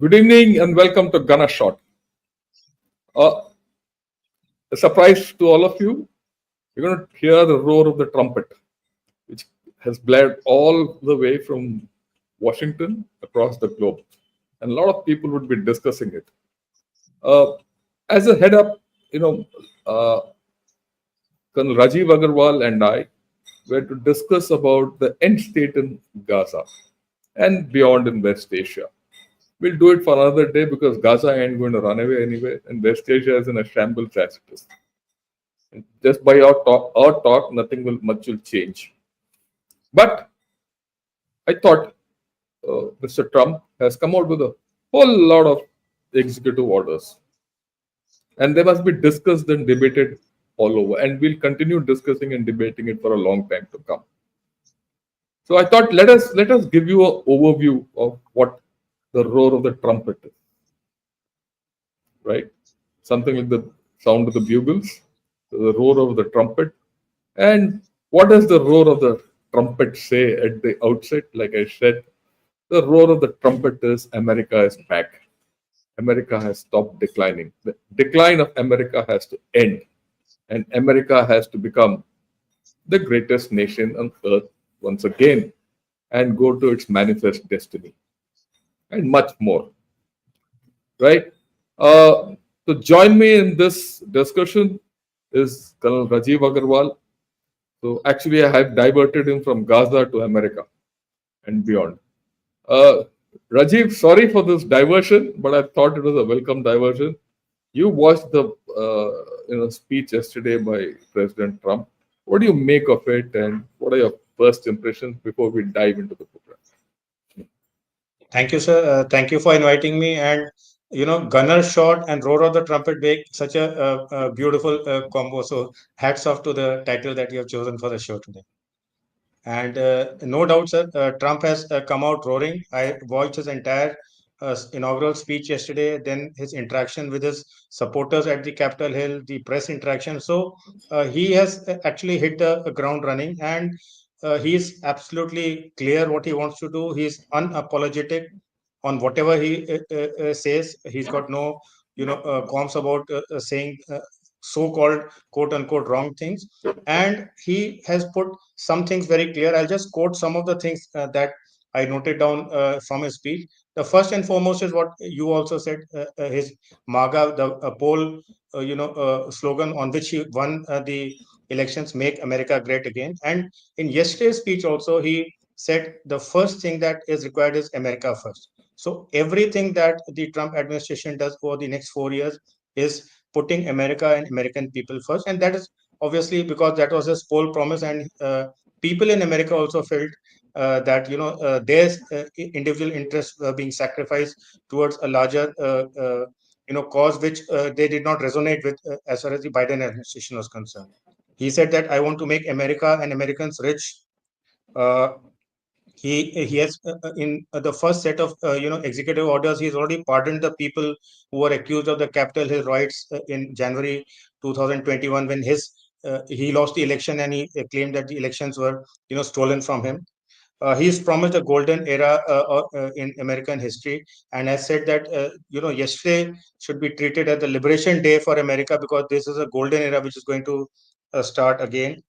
Good evening and welcome to Gunner Shot. Uh, a surprise to all of you, you're going to hear the roar of the trumpet, which has blared all the way from Washington across the globe. And a lot of people would be discussing it. Uh, as a head up, you know, uh, Colonel Rajiv Agarwal and I were to discuss about the end state in Gaza and beyond in West Asia. We'll do it for another day because Gaza ain't going to run away anyway, and West Asia is in a shambles as it is. And just by our talk, nothing will much will change. But I thought Mr. Trump has come out with a whole lot of executive orders, and they must be discussed and debated all over. And we'll continue discussing and debating it for a long time to come. So I thought let us give you an overview of what the roar of the trumpet is, right? Something like the sound of the bugles, the roar of the trumpet. And what does the roar of the trumpet say at the outset? Like I said, the roar of the trumpet is America is back. America has stopped declining. The decline of America has to end, and America has to become the greatest nation on earth once again and go to its manifest destiny and much more. Right? To join me in this discussion is Colonel Rajiv Agarwal. So actually, I have diverted him from Gaza to America and beyond. Uh, Rajiv, sorry for this diversion, but I thought it was a welcome diversion. You watched the speech yesterday by President Trump. What do you make of it, and what are your first impressions before we dive into the program? Thank you, sir. Thank you for inviting me. And Gunner Shot and Roar of the Trumpet make such a beautiful combo. So hats off to the title that you have chosen for the show today. And no doubt, sir, Trump has come out roaring. I watched his entire inaugural speech yesterday, then his interaction with his supporters at the Capitol Hill, the press interaction. So he has actually hit the ground running, and he is absolutely clear what he wants to do. He is unapologetic on whatever he says. He's got no, qualms about saying so-called quote unquote wrong things, and he has put some things very clear. I'll just quote some of the things that I noted down from his speech. The first and foremost is what you also said, his MAGA, the poll, slogan on which he won the elections, "Make America Great Again." And in yesterday's speech also, he said the first thing that is required is America first. So everything that the Trump administration does over the next 4 years is putting America and American people first, and that is obviously because that was his poll promise, and people in America also felt that their individual interests were being sacrificed towards a larger cause which they did not resonate with as far as the Biden administration was concerned. He said that I want to make America and Americans rich. Uh, he has in the first set of executive orders, he's already pardoned the people who were accused of the Capitol Hill riots in January 2021 when he lost the election, and he claimed that the elections were stolen from him. He's promised a golden era in American history, and has said that yesterday should be treated as the liberation day for America, because this is a golden era which is going to start again.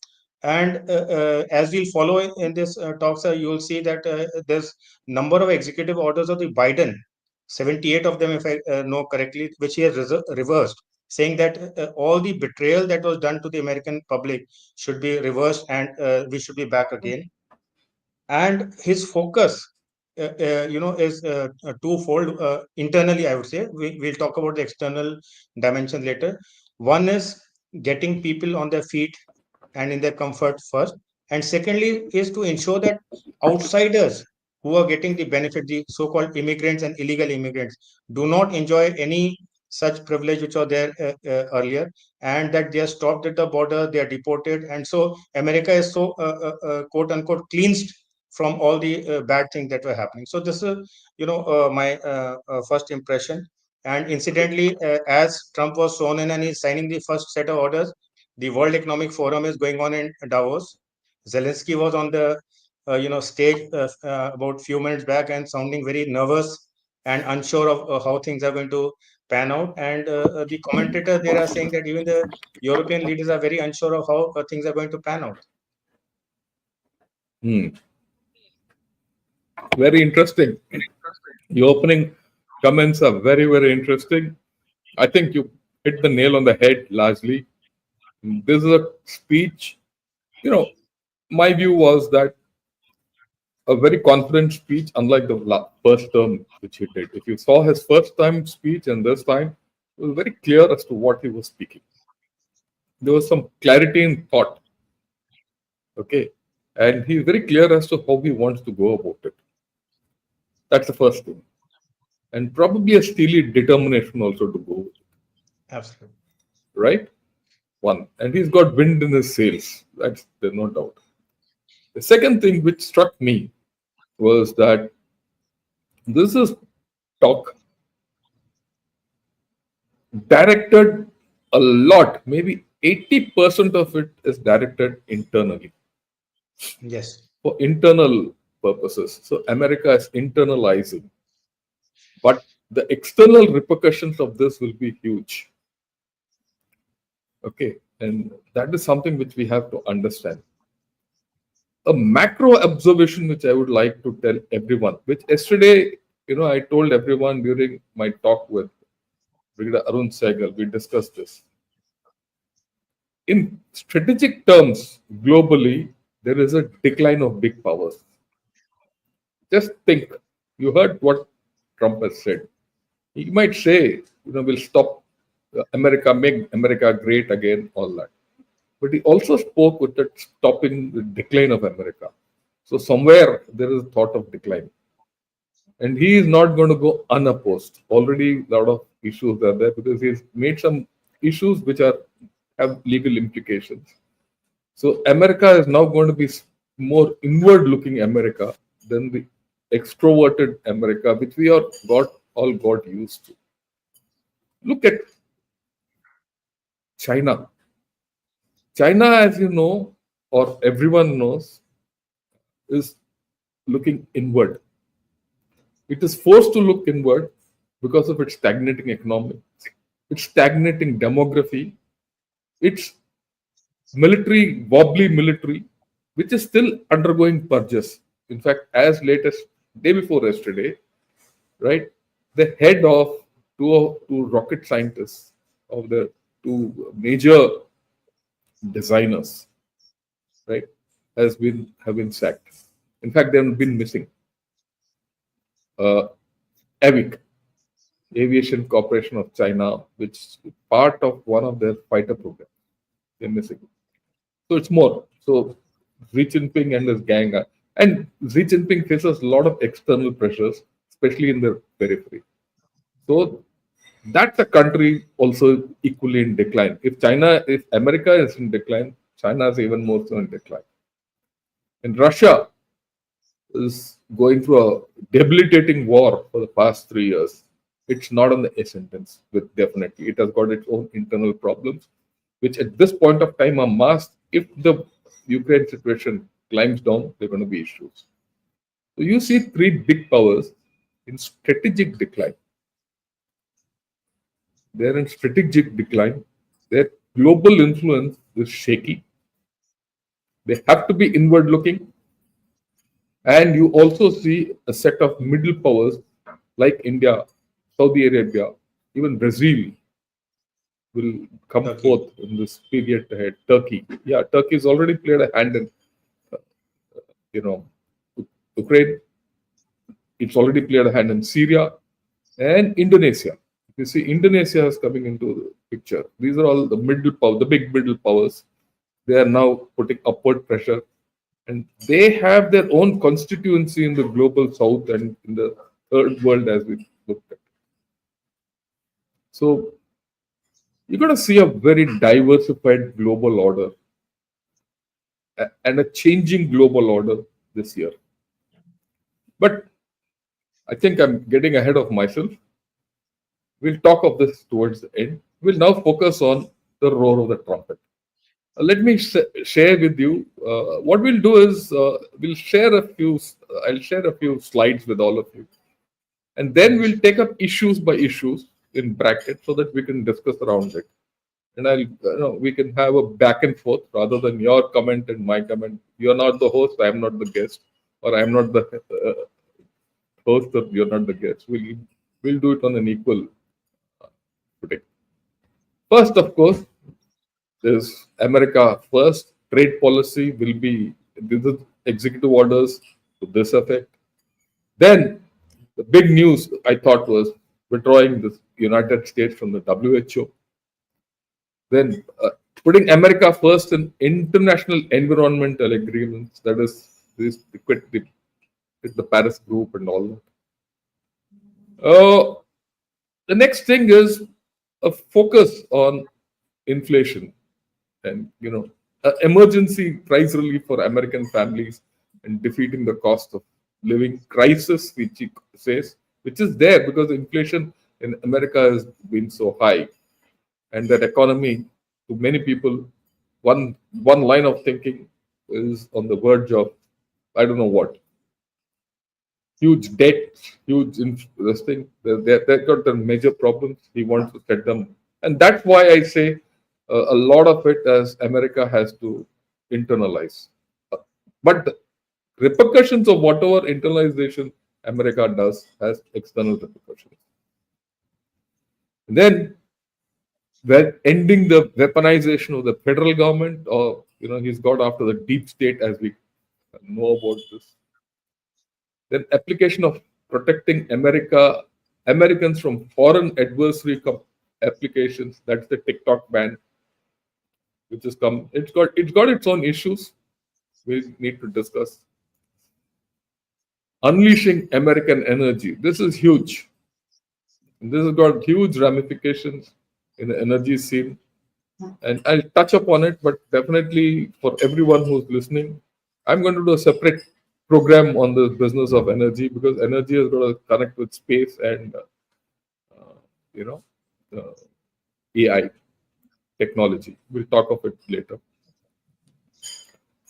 And as we'll follow in this talk, sir, you will see that there's number of executive orders of the Biden, 78 of them, if I know correctly, which he has reversed, saying that all the betrayal that was done to the American public should be reversed, and we should be back again. And his focus is twofold. Internally, I would say we'll talk about the external dimension later. One is getting people on their feet and in their comfort first, and secondly is to ensure that outsiders who are getting the benefit, the so-called immigrants and illegal immigrants, do not enjoy any such privilege which are there earlier, and that they are stopped at the border, they are deported, and so America is so quote unquote cleansed from all the bad things that were happening. So this is my first impression. And incidentally, as Trump was sworn in and he's signing the first set of orders, the World Economic Forum is going on in Davos. Zelensky was on the stage about few minutes back and sounding very nervous and unsure of how things are going to pan out. And the commentators there are saying that even the European leaders are very unsure of how things are going to pan out. Hmm. Very interesting. Your opening comments are very, very interesting. I think you hit the nail on the head largely. This is a speech. My view was that a very confident speech, unlike the first term which he did. If you saw his first time speech and this time, it was very clear as to what he was speaking. There was some clarity in thought. Okay. And he's very clear as to how he wants to go about it. That's the first thing. And probably a steely determination also to go with it. Absolutely. Right? One. And he's got wind in his sails. That's there's no doubt. The second thing which struck me was that this is talk directed a lot, maybe 80% of it is directed internally Yes. for internal purposes. So America is internalizing, but the external repercussions of this will be huge. Okay, and that is something which we have to understand. A macro observation which I would like to tell everyone, which yesterday, I told everyone during my talk with Brigadier Arun Sehgal, we discussed this. In strategic terms, globally, there is a decline of big powers. Just think, you heard what Trump has said. He might say, we'll stop America, make America great again, all that. But he also spoke with that stopping the decline of America. So somewhere there is a thought of decline. And he is not going to go unopposed. Already a lot of issues are there because he's made some issues which have legal implications. So America is now going to be more inward-looking America than the extroverted America, which we all got used to. Look at China. China, as you know, or everyone knows, is looking inward. It is forced to look inward because of its stagnating economy, its stagnating demography, its wobbly military, which is still undergoing purges. In fact, as late as day before yesterday, right, the head of two rocket scientists of the two major designers, right, have been sacked. In fact, they have been missing. AVIC, Aviation Corporation of China, which is part of one of their fighter programs, they're missing. So it's more. So Xi Jinping and his gang and Xi Jinping faces a lot of external pressures, especially in the periphery. So that's a country also equally in decline. If America is in decline, China is even more so in decline. And Russia is going through a debilitating war for the past 3 years. It's not on the ascendance, with definitely. It has got its own internal problems, which at this point of time are masked. If the Ukraine situation climbs down, there are going to be issues. So you see three big powers in strategic decline. They're in strategic decline. Their global influence is shaky. They have to be inward looking. And you also see a set of middle powers like India, Saudi Arabia, even Brazil will come Turkey. forth in this period ahead. Turkey. Yeah, Turkey has already played a hand in, you know, Ukraine. It's already played a hand in Syria and Indonesia. You see, Indonesia is coming into the picture. These are all the middle power, the big middle powers. They are now putting upward pressure, and they have their own constituency in the global south and in the third world, as we looked at. So you're going to see a very diversified global order and a changing global order this year. But I think I'm getting ahead of myself. We'll talk of this towards the end. We'll now focus on the roar of the trumpet. Let me share with you. What we'll do is we'll share a few. I'll share a few slides with all of you. And then we'll take up issues by issues in brackets so that we can discuss around it. And we can have a back and forth rather than your comment and my comment. You're not the host, I'm not the guest, or I'm not the host, or you're not the guest. We'll do it on an equal footing. First, of course, is America first. Trade policy will be this is executive orders to this effect. Then the big news I thought was withdrawing the United States from the WHO. Then putting America first in international environmental agreements, that is, the Paris Group and all that. The next thing is a focus on inflation and emergency price relief for American families and defeating the cost of living crisis, which he says, which is there because inflation in America has been so high, and that economy, to many people, one line of thinking is on the verge of I don't know what, huge debt, huge this thing. They've got the major problems. He wants to set them, and that's why I say a lot of it as America has to internalize. But the repercussions of whatever internalization America does has external repercussions. And then ending the weaponization of the federal government, or he's got after the deep state as we know about this. Then application of protecting Americans from foreign adversary applications. That's the TikTok ban, which has come. It's got its own issues we need to discuss. Unleashing American energy. This is huge. And this has got huge ramifications in the energy scene. And I'll touch upon it, but definitely for everyone who's listening, I'm going to do a separate program on the business of energy because energy has got to connect with space and you know AI technology. We'll talk of it later.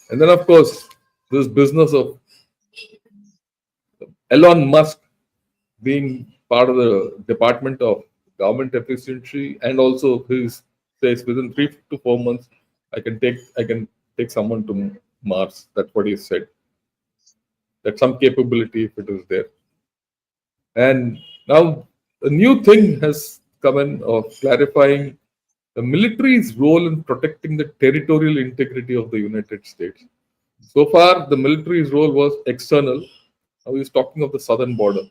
And then, of course, this business of Elon Musk being part of the Department of Government Efficiency, and also he says within 3 to 4 months I can take someone to Mars. That's what he said. That some capability if it is there. And now a new thing has come in of clarifying the military's role in protecting the territorial integrity of the United States. So far, the military's role was external. Now he's talking of the southern border.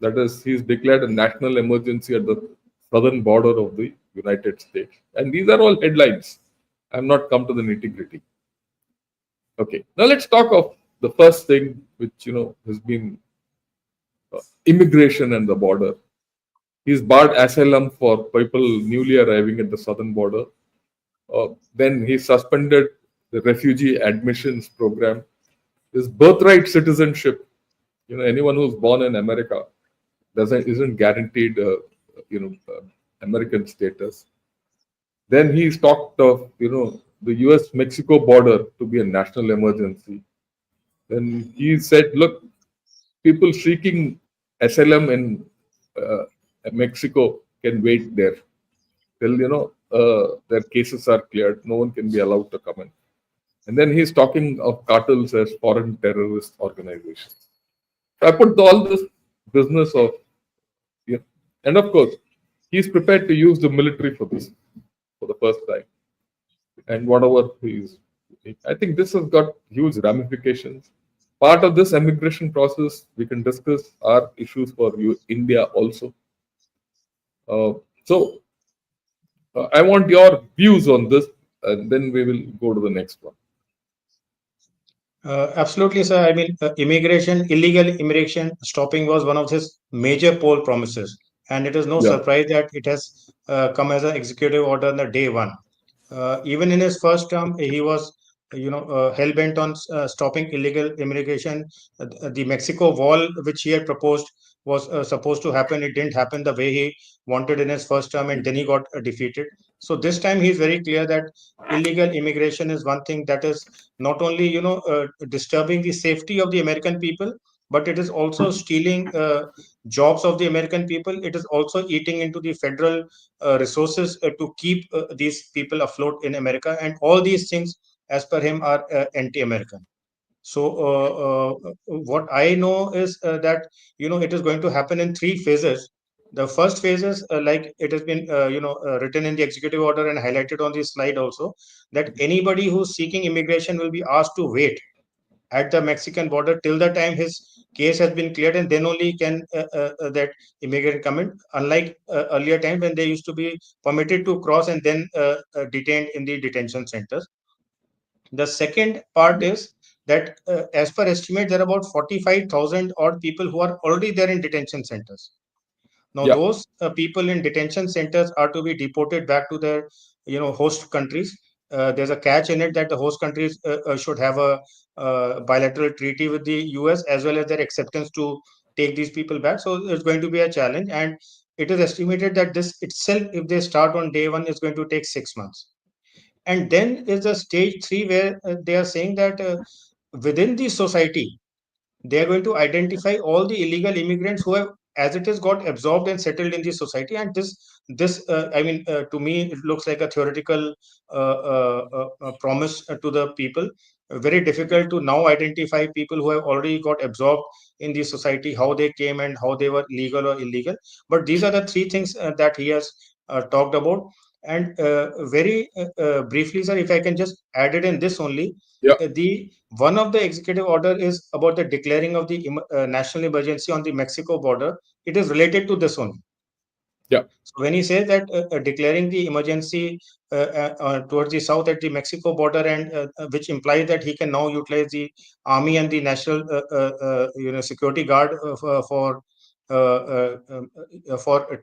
That is, he's declared a national emergency at the southern border of the United States. And these are all headlines. I have not come to the nitty-gritty. Okay, now let's talk of the first thing, which has been immigration and the border. He's barred asylum for people newly arriving at the southern border. Then he suspended the refugee admissions program. His birthright citizenship. Anyone who's born in America isn't guaranteed, American status. Then he's talked of the U.S.-Mexico border to be a national emergency. Then he said, look, people seeking asylum in Mexico can wait there till their cases are cleared. No one can be allowed to come in. And then he's talking of cartels as foreign terrorist organizations. I put all this business of, and of course, he's prepared to use the military for this for the first time. And whatever I think this has got huge ramifications. Part of this immigration process we can discuss are issues for India also. So I want your views on this, and then we will go to the next one. Absolutely, sir. I mean, illegal immigration stopping was one of his major poll promises, and it is no Yeah. surprise that it has come as an executive order on the day one. Even in his first term, he was, hell bent on stopping illegal immigration. The Mexico wall, which he had proposed, was supposed to happen. It didn't happen the way he wanted in his first term, and then he got defeated. So this time, he's very clear that illegal immigration is one thing that is not only disturbing the safety of the American people, but it is also stealing jobs of the American people. It is also eating into the federal resources to keep these people afloat in America. And all these things, as per him, are anti-American. So what I know is that it is going to happen in three phases. The first phase is like it has been written in the executive order and highlighted on this slide also, that anybody who's seeking immigration will be asked to wait at the Mexican border till the time his case has been cleared, and then only can that immigrant come in. Unlike earlier time when they used to be permitted to cross and then detained in the detention centers. The second part is that, as per estimate, there are about 45,000 odd people who are already there in detention centers. Now, Yeah, those people in detention centers are to be deported back to their, host countries. There's a catch in it that the host countries should have a bilateral treaty with the US as well as their acceptance to take these people back. So it's going to be a challenge, and it is estimated that this itself, if they start on day one, is going to take 6 months. And then is the stage three where they are saying that within the society they are going to identify all the illegal immigrants who have as it is got absorbed and settled in the society. And this I mean, to me it looks like a theoretical promise to the people. Very difficult to now identify people who have already got absorbed in the society, how they came and how they were legal or illegal. But these are the three things that he has talked about. And very briefly, sir, if I can just add it in this only, yeah, the one of the executive order is about the declaring of the national emergency on the Mexico border. It is related to this only. yeah, So when he says that declaring the emergency towards the south at the Mexico border, and which implies that he can now utilize the army and the national security guard for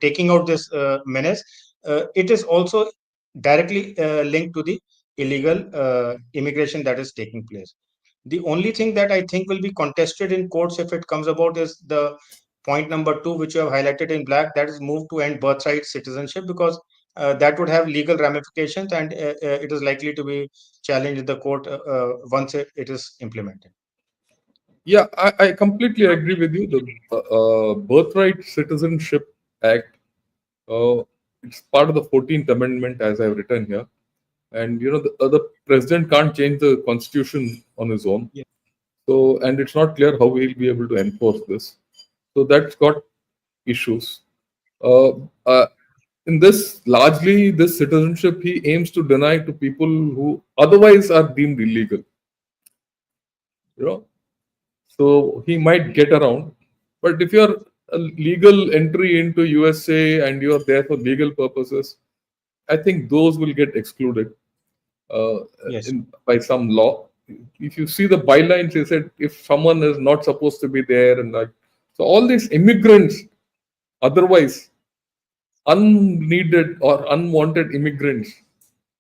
taking out this menace, it is also directly linked to the illegal immigration that is taking place. The only thing that I think will be contested in courts if it comes about is the point number two, which you have highlighted in black, that is move to end birthright citizenship, because that would have legal ramifications, and it is likely to be challenged in the court once it is implemented. yeah. I completely agree with you. The Birthright Citizenship Act, it's part of the 14th Amendment, as I've written here. And the president can't change the constitution on his own. Yeah. So, and it's not clear how he'll be able to enforce this. So that's got issues. Uh, uh, in this, largely, this citizenship he aims to deny to people who otherwise are deemed illegal. You know, so he might get around. But if you're a legal entry into USA and you're there for legal purposes, I think those will get excluded uh, Yes. by some law. If you see the bylines, they said if someone is not supposed to be there, and like, so all these immigrants, otherwise unneeded or unwanted immigrants,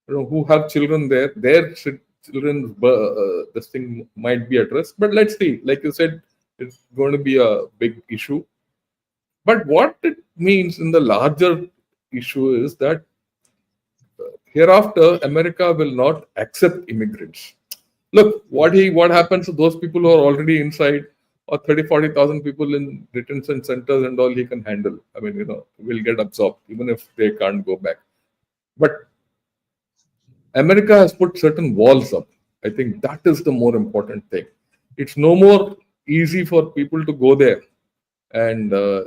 who have children there, their children's this thing might be addressed. But let's see. Like you said, it's going to be a big issue. But what it means in the larger issue is that hereafter America will not accept immigrants. Look, what happens to those people who are already inside, or 30,000-40,000 people in detention centers and all he can handle. I mean, will get absorbed even if they can't go back. But America has put certain walls up. I think that is the more important thing. It's no more easy for people to go there and uh,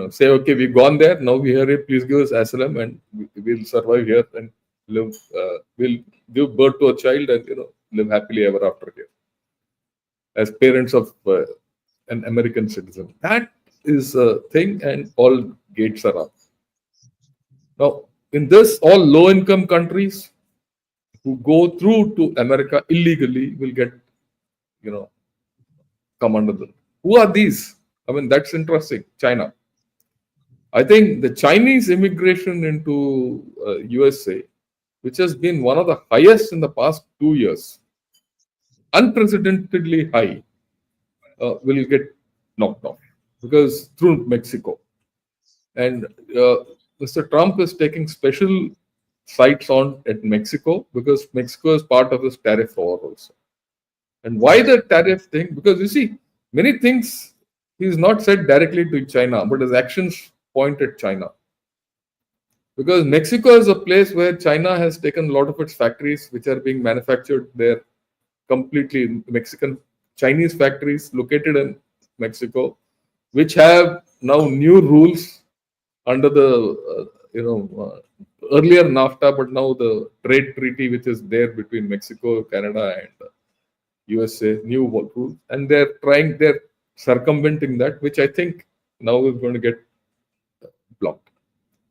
say, okay, we've gone there, now we are here, please give us asylum, and we'll survive here and live. We'll give birth to a child and live happily ever after here as parents of an American citizen. That is a thing, and all gates are up. Now, in this, all low-income countries who go through to America illegally will get, come under them. Who are these? I mean, that's interesting. China. I think the Chinese immigration into USA, which has been one of the highest in the past 2 years, unprecedentedly high, will get knocked off because through Mexico. And Mr. Trump is taking special sights on at Mexico because Mexico is part of this tariff war also. And why the tariff thing? Because you see, many things he's not said directly to China, but his actions point at China. Because Mexico is a place where China has taken a lot of its factories, which are being manufactured there completely. Mexican Chinese factories located in Mexico, which have now new rules under the earlier NAFTA, but now the trade treaty which is there between Mexico, Canada, and USA, new rules, and they're circumventing that, which I think now is going to get blocked.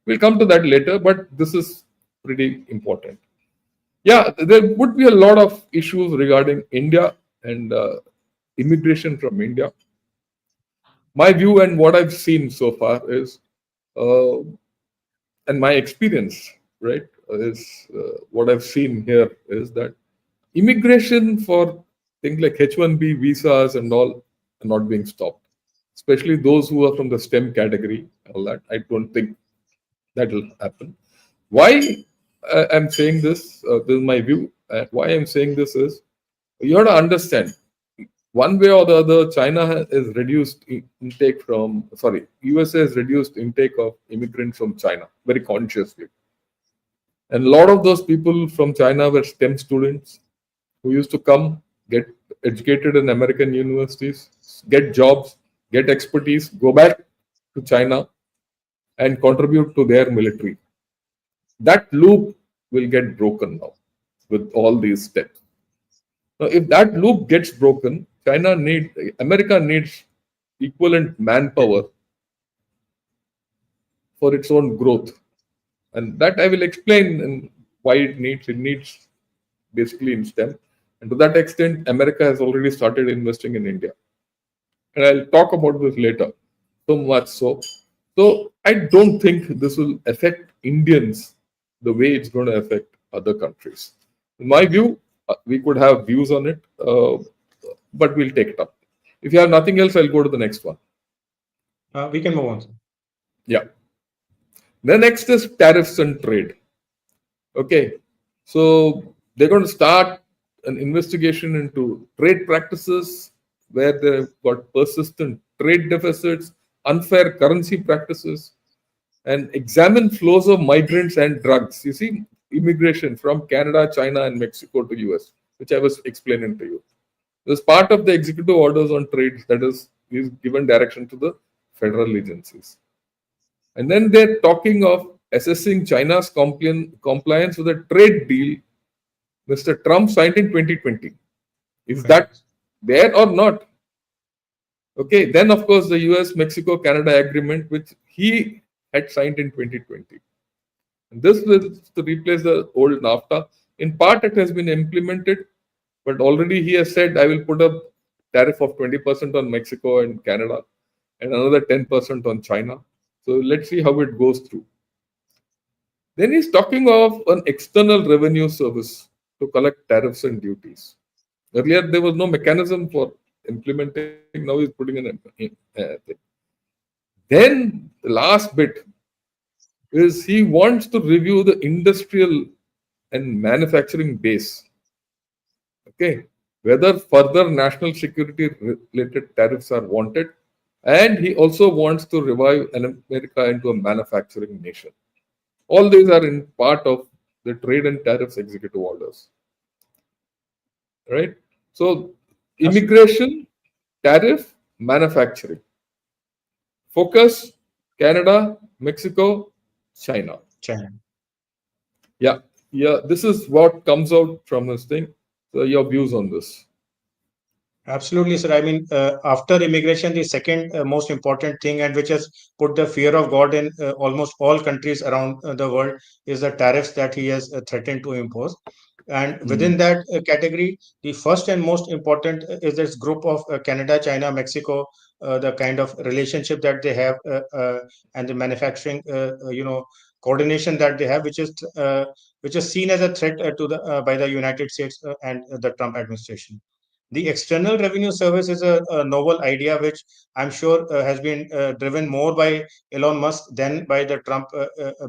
We'll come to that later, but this is pretty important. Yeah, there would be a lot of issues regarding India and immigration from India. My view and what I've seen so far is, uh, and my experience, right, is what I've seen here is that immigration for things like H-1B visas and all are not being stopped, especially those who are from the STEM category. All that I don't think that will happen. Why I'm saying this? This is my view. Why I'm saying this is you have to understand one way or the other, China has reduced intake from, sorry, USA has reduced intake of immigrants from China very consciously. And a lot of those people from China were STEM students who used to come, get educated in American universities, get jobs, get expertise, go back to China and contribute to their military. That loop will get broken now with all these steps. Now, if that loop gets broken, America needs equivalent manpower for its own growth, and that I will explain in why it needs basically in STEM, and to that extent, America has already started investing in India, and I'll talk about this later. So much so I don't think this will affect Indians the way it's going to affect other countries. In my view, we could have views on it, but we'll take it up. If you have nothing else, I'll go to the next one. We can move on. Yeah. The next is tariffs and trade. Okay. So they're going to start an investigation into trade practices where they've got persistent trade deficits, unfair currency practices, and examine flows of migrants and drugs. You see, immigration from Canada, China, and Mexico to US, which I was explaining to you. As part of the executive orders on trade, that is given direction to the federal agencies. And then they're talking of assessing China's compliance with a trade deal Mr. Trump signed in 2020. Is Okay. that there or not? Okay, then of course the US Mexico Canada agreement, which he had signed in 2020. And this was to replace the old NAFTA. In part, it has been implemented, but already he has said, I will put a tariff of 20% on Mexico and Canada and another 10% on China. So let's see how it goes through. Then he's talking of an external revenue service to collect tariffs and duties. Earlier, there was no mechanism for implementing. Now he's putting thing. Then the last bit is he wants to review the industrial and manufacturing base. Okay, whether further national security related tariffs are wanted, and he also wants to revive America into a manufacturing nation. All these are in part of the trade and tariffs executive orders. Right? So, immigration, tariff, manufacturing. Focus Canada, Mexico, China. China. Yeah, yeah. This is what comes out from this thing. So, your views on this? Absolutely, sir. I mean, after immigration, the second most important thing, and which has put the fear of God in almost all countries around the world, is the tariffs that he has threatened to impose. And within that category, the first and most important is this group of Canada, China, Mexico, the kind of relationship that they have, and the manufacturing, coordination that they have, which is seen as a threat to the by the United States and the Trump administration. The External Revenue Service is a novel idea which I'm sure has been driven more by Elon Musk than by the Trump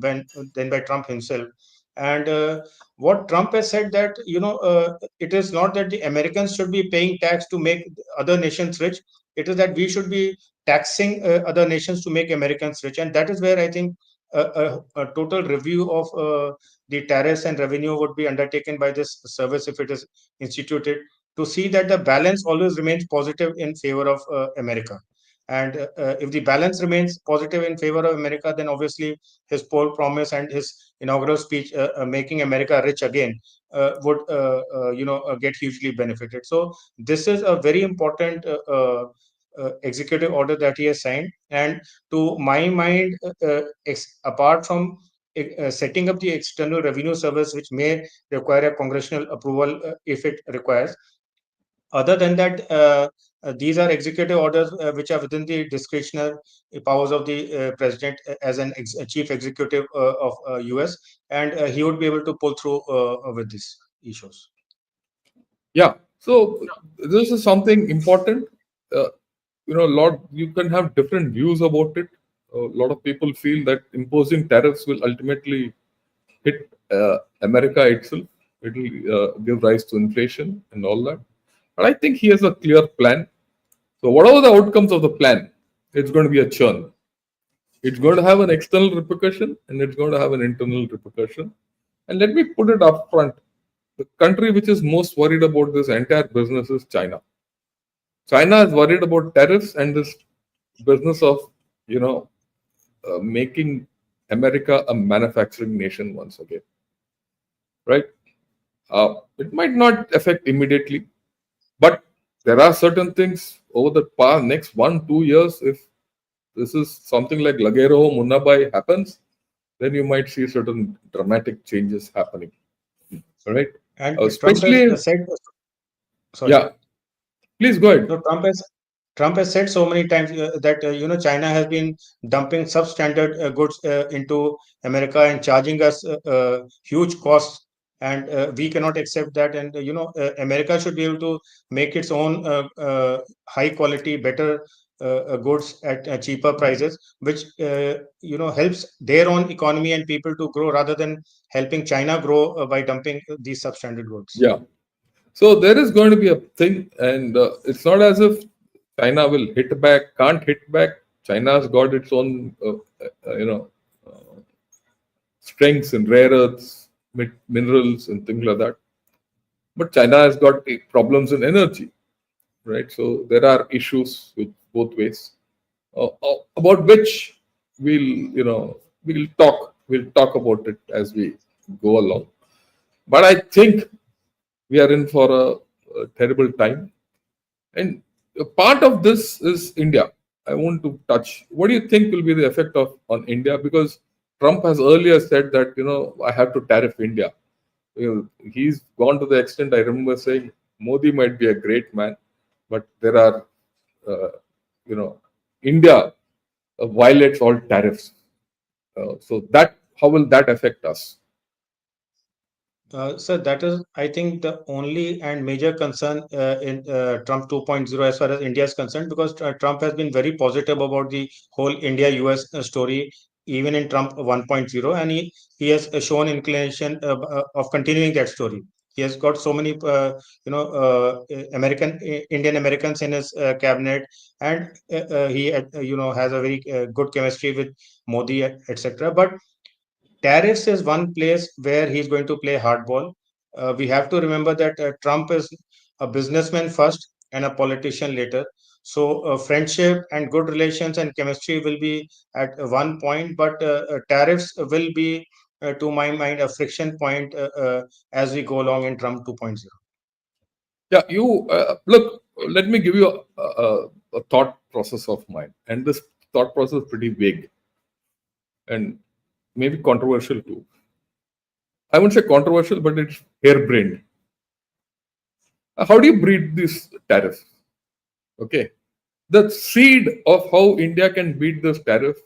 than by Trump himself. And what Trump has said that it is not that the Americans should be paying tax to make other nations rich. It is that we should be taxing other nations to make Americans rich, and that is where I think a total review of the tariffs and revenue would be undertaken by this service if it is instituted, to see that the balance always remains positive in favor of America. And if the balance remains positive in favor of America, then obviously his poll promise and his inaugural speech, making America rich again, would get hugely benefited. So this is a very important executive order that he has signed. And to my mind, apart from setting up the external revenue service, which may require a congressional approval if it requires, other than that, these are executive orders which are within the discretionary powers of the president as a chief executive of US, and he would be able to pull through with these issues. Yeah. So this is something important. Uh, lot you can have different views about it. A lot of people feel that imposing tariffs will ultimately hit America itself. It will give rise to inflation and all that. But I think he has a clear plan. So whatever the outcomes of the plan, it's going to be a churn. It's going to have an external repercussion and it's going to have an internal repercussion. And let me put it up front. The country which is most worried about this entire business is China. China is worried about tariffs and this business of, making America a manufacturing nation once again, right? It might not affect immediately, but there are certain things over the past next 1-2 years. If this is something like Lagero Munnabai happens, then you might see certain dramatic changes happening, right? And Trump has Especially, said, sorry. yeah. Please go ahead. So Trump has said so many times that China has been dumping substandard goods into America and charging us huge costs, and we cannot accept that. And America should be able to make its own high quality, better goods at cheaper prices, which helps their own economy and people to grow rather than helping China grow by dumping these substandard goods. Yeah. So there is going to be a thing, and it's not as if China will hit back, can't hit back. China's got its own, strengths in rare earths, minerals, and things like that. But China has got problems in energy, right? So there are issues with both ways, about which we'll talk about it as we go along. But I think we are in for a terrible time. And a part of this is India. I want to touch. What do you think will be the effect of on India? Because Trump has earlier said that I have to tariff India. He's gone to the extent. I remember saying Modi might be a great man, but there are, uh, India violates all tariffs. So that how will that affect us? So that is, I think, the only and major concern in Trump 2.0 as far as India is concerned, because Trump has been very positive about the whole India-US story, even in Trump 1.0, and he has shown inclination of continuing that story. He has got so many, Indian Americans in his cabinet, and he, has a very good chemistry with Modi, etc. But tariffs is one place where he's going to play hardball. We have to remember that Trump is a businessman first and a politician later. So, friendship and good relations and chemistry will be at one point, but tariffs will be, to my mind, a friction point as we go along in Trump 2.0. Yeah, you look. Let me give you a thought process of mine, and this thought process is pretty vague and maybe controversial too. I wouldn't say controversial, but it's harebrained. How do you breed this tariff? Okay, the seed of how India can beat this tariff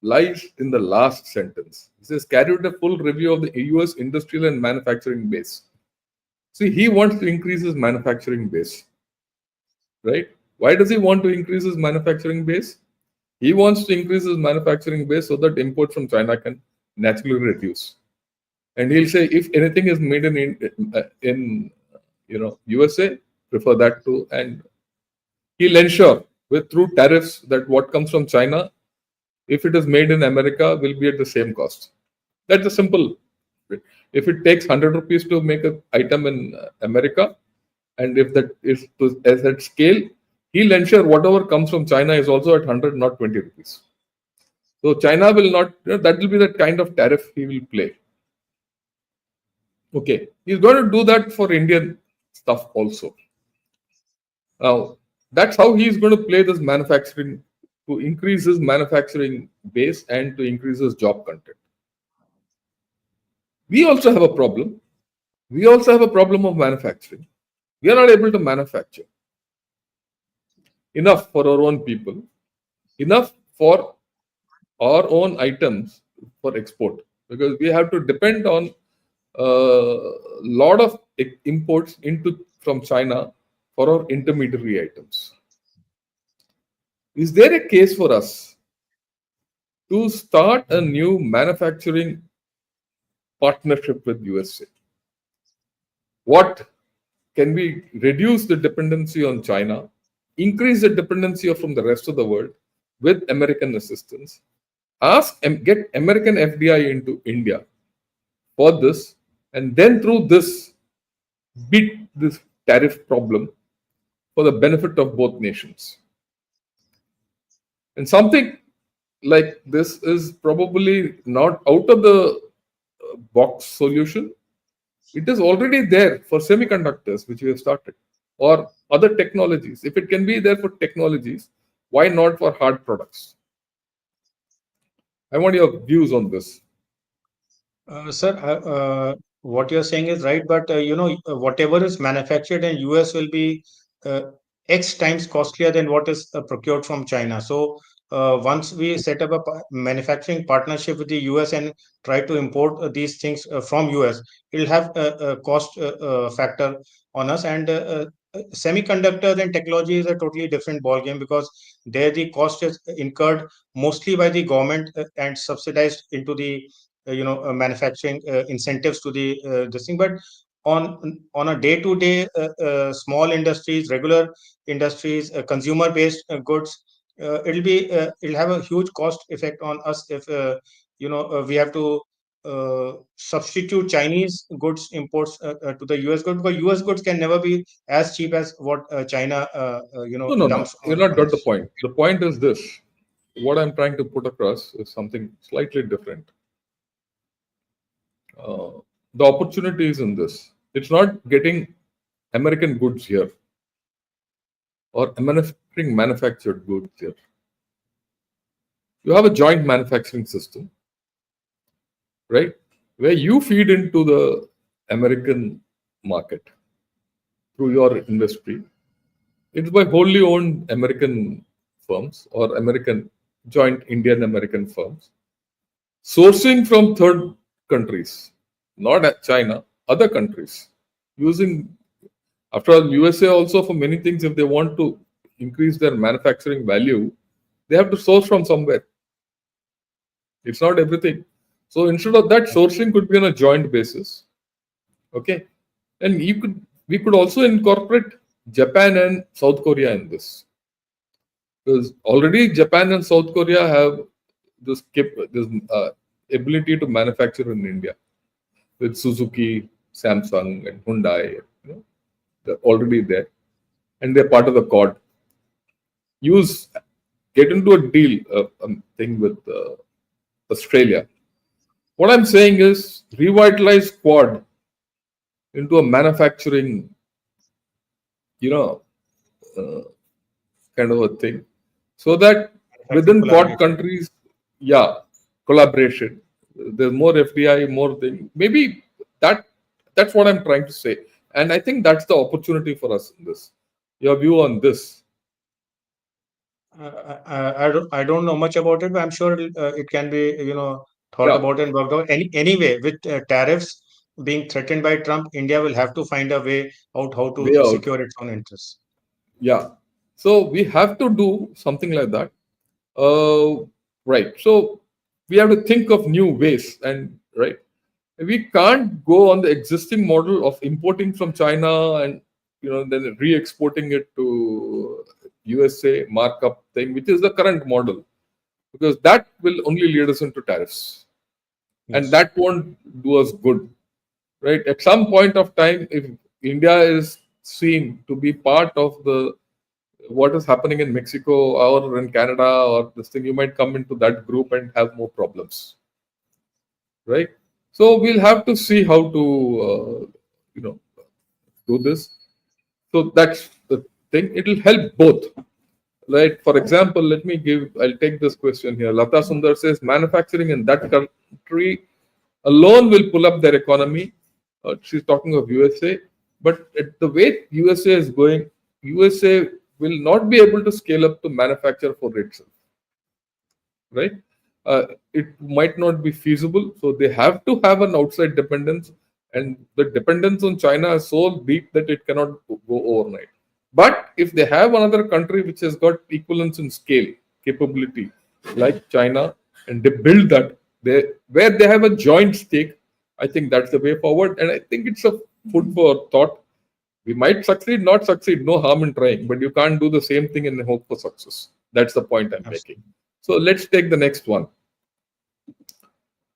lies in the last sentence. It says, carry out a full review of the US industrial and manufacturing base. See, he wants to increase his manufacturing base, right? Why does he want to increase his manufacturing base? He wants to increase his manufacturing base so that imports from China can naturally reduce. and he'll say if anything is made in USA, prefer that too, and he'll ensure with through tariffs that what comes from China, if it is made in America, will be at the same cost. That's a simple. If it takes 100 rupees to make an item in America, and if that is as at scale, he'll ensure whatever comes from China is also at 100, not 20 rupees. So China will not. That will be the kind of tariff he will play. Okay, he's going to do that for Indian stuff also. Now, that's how he's going to play this manufacturing to increase his manufacturing base and to increase his job content. We also have a problem. We also have a problem of manufacturing. We are not able to manufacture enough for our own people, enough for our own items for export, because we have to depend on a lot of imports into from China for our intermediary items. Is there a case for us to start a new manufacturing partnership with USA? What can we reduce the dependency on China, increase the dependency from the rest of the world with American assistance, ask and get American FDI into India for this, and then through this beat this tariff problem for the benefit of both nations. And something like this is probably not out of the box solution. It is already there for semiconductors, which we have started, or other technologies. If it can be there for technologies, why not for hard products? I want your views on this. Sir, what you're saying is right, but whatever is manufactured in US will be uh, X times costlier than what is procured from China. So once we set up a manufacturing partnership with the US and try to import these things from US, it'll have a cost factor on us. And semiconductors and technology is a totally different ballgame, because there the cost is incurred mostly by the government and subsidized into the manufacturing incentives to the this thing. But on a day to day small industries, regular industries, consumer based goods, it'll have a huge cost effect on us if we have to substitute Chinese goods imports to the US goods, because US goods can never be as cheap as what China No. dumps You're not on got the us. point. The point is this. What I'm trying to put across is something slightly different. The opportunity is in this. It's not getting American goods here or manufactured goods here. You have a joint manufacturing system, right? Where you feed into the American market through your industry. It's by wholly owned American firms or American joint Indian American firms sourcing from third countries, not at China, other countries, using, after all, USA also for many things, if they want to increase their manufacturing value, they have to source from somewhere. It's not everything. So instead of that, sourcing could be on a joint basis. Okay. And we could also incorporate Japan and South Korea in this. Because already Japan and South Korea have this ability to manufacture in India with Suzuki, Samsung, and Hyundai. They're already there, and they're part of the Quad. Get into a deal, thing with Australia. What I'm saying is revitalize Quad into a manufacturing, you know, uh, kind of a thing, so that Manufacturing within Quad collaboration. countries, yeah, collaboration. There's more FDI, more thing. Maybe that that's what I'm trying to say, and I think that's the opportunity for us in this. Your view on this? I don't know much about it, but I'm sure it can be thought Yeah, about and worked out. Anyway, with tariffs being threatened by Trump, India will have to find a way out how way to out. secure its own interests. Yeah. So we have to do something like that. Right. So we have to think of new ways, and right. We can't go on the existing model of importing from China and then re-exporting it to USA markup thing, which is the current model, because that will only lead us into tariffs, and Yes. that won't do us good, right? At some point of time, if India is seen to be part of the what is happening in Mexico or in Canada or this thing, you might come into that group and have more problems, right? So we'll have to see how to you know do this. So that's the thing. It will help both, right? For example, I'll take this question here. Lata Sundar says manufacturing in that country alone will pull up their economy. She's talking of USA, but at the way USA is going, USA will not be able to scale up to manufacture for itself, right? It might not be feasible, so they have to have an outside dependence, and the dependence on China is so deep that it cannot go overnight. But if they have another country which has got equivalence in scale, capability, like China, and they build that, where they have a joint stake, I think that's the way forward, and I think it's a food for thought. We might succeed, not succeed, no harm in trying, but you can't do the same thing and hope for success. That's the point I'm making. Absolutely. So let's take the next one.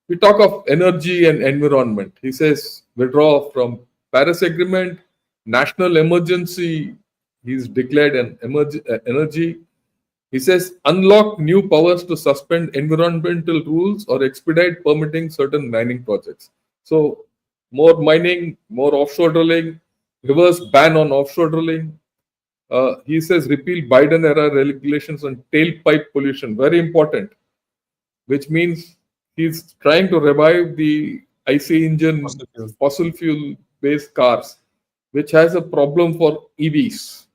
We talk of energy and environment. He says withdraw from Paris Agreement, national emergency. He's declared an energy. He says unlock new powers to suspend environmental rules or expedite permitting certain mining projects. So more mining, more offshore drilling, reverse ban on offshore drilling. He says repeal Biden era regulations on tailpipe pollution. Very important, which means he's trying to revive the IC engine Fossil fuel. fossil fuel based cars, which has a problem for EVs.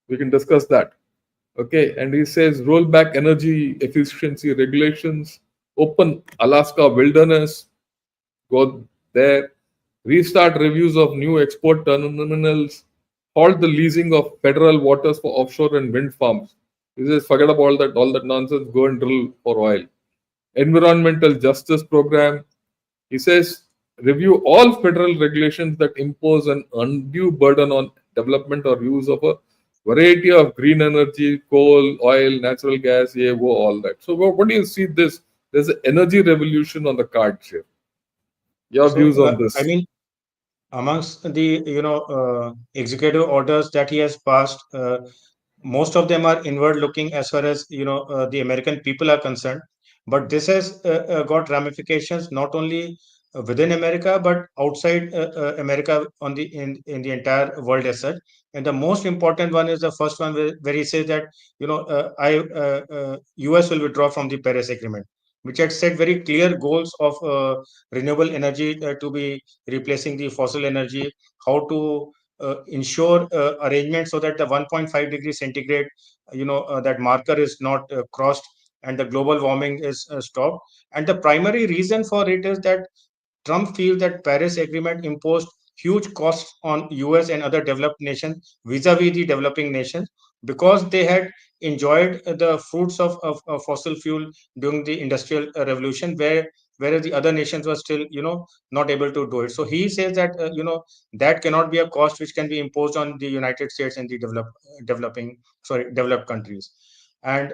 We can discuss that. Okay, and he says roll back energy efficiency regulations, open Alaska wilderness, go there, restart reviews of new export terminals, halt the leasing of federal waters for offshore and wind farms. He says forget about all that nonsense, go and drill for oil. Environmental justice program. He says review all federal regulations that impose an undue burden on development or use of a variety of green energy, coal, oil, natural gas, all that. So what do you see this? There's an energy revolution on the cards here. Your So, views on I this? mean, amongst the executive orders that he has passed, most of them are inward looking as far as the American people are concerned. But this has got ramifications not only within America but outside America on in the entire world as such. And the most important one is the first one where he says that US will withdraw from the Paris Agreement, which had set very clear goals of renewable energy to be replacing the fossil energy, how to ensure arrangements so that the 1.5 degree centigrade, that marker is not crossed and the global warming is stopped. And the primary reason for it is that Trump feels that Paris Agreement imposed huge costs on US and other developed nations vis-a-vis the developing nations because they had enjoyed the fruits of fossil fuel during the industrial revolution, whereas the other nations were still not able to do it. So he says that that cannot be a cost which can be imposed on the United States and the developed countries. And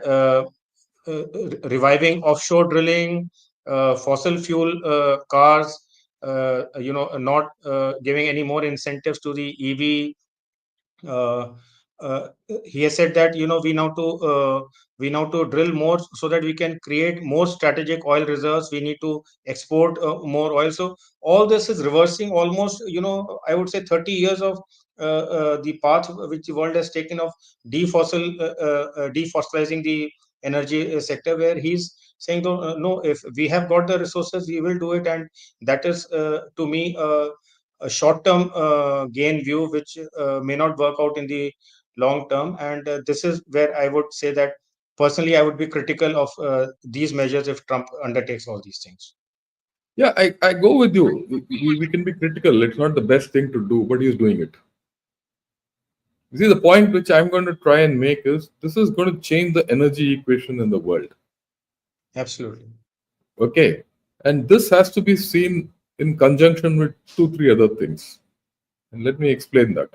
reviving offshore drilling, fossil fuel cars, not giving any more incentives to the EV. Uh, he has said that we now to drill more so that we can create more strategic oil reserves. We need to export more oil. So all this is reversing almost, I would say 30 years of the path which the world has taken of defossilizing the energy sector, where he's saying no, if we have got the resources we will do it. And that is to me a short-term gain view, which may not work out in the long term. And this is where I would say that personally, I would be critical of these measures if Trump undertakes all these things. Yeah, I go with you. We can be critical. It's not the best thing to do, but he's doing it. You see, the point which I'm going to try and make is this is going to change the energy equation in the world. Absolutely. Okay. And this has to be seen in conjunction with two, three other things. And let me explain that.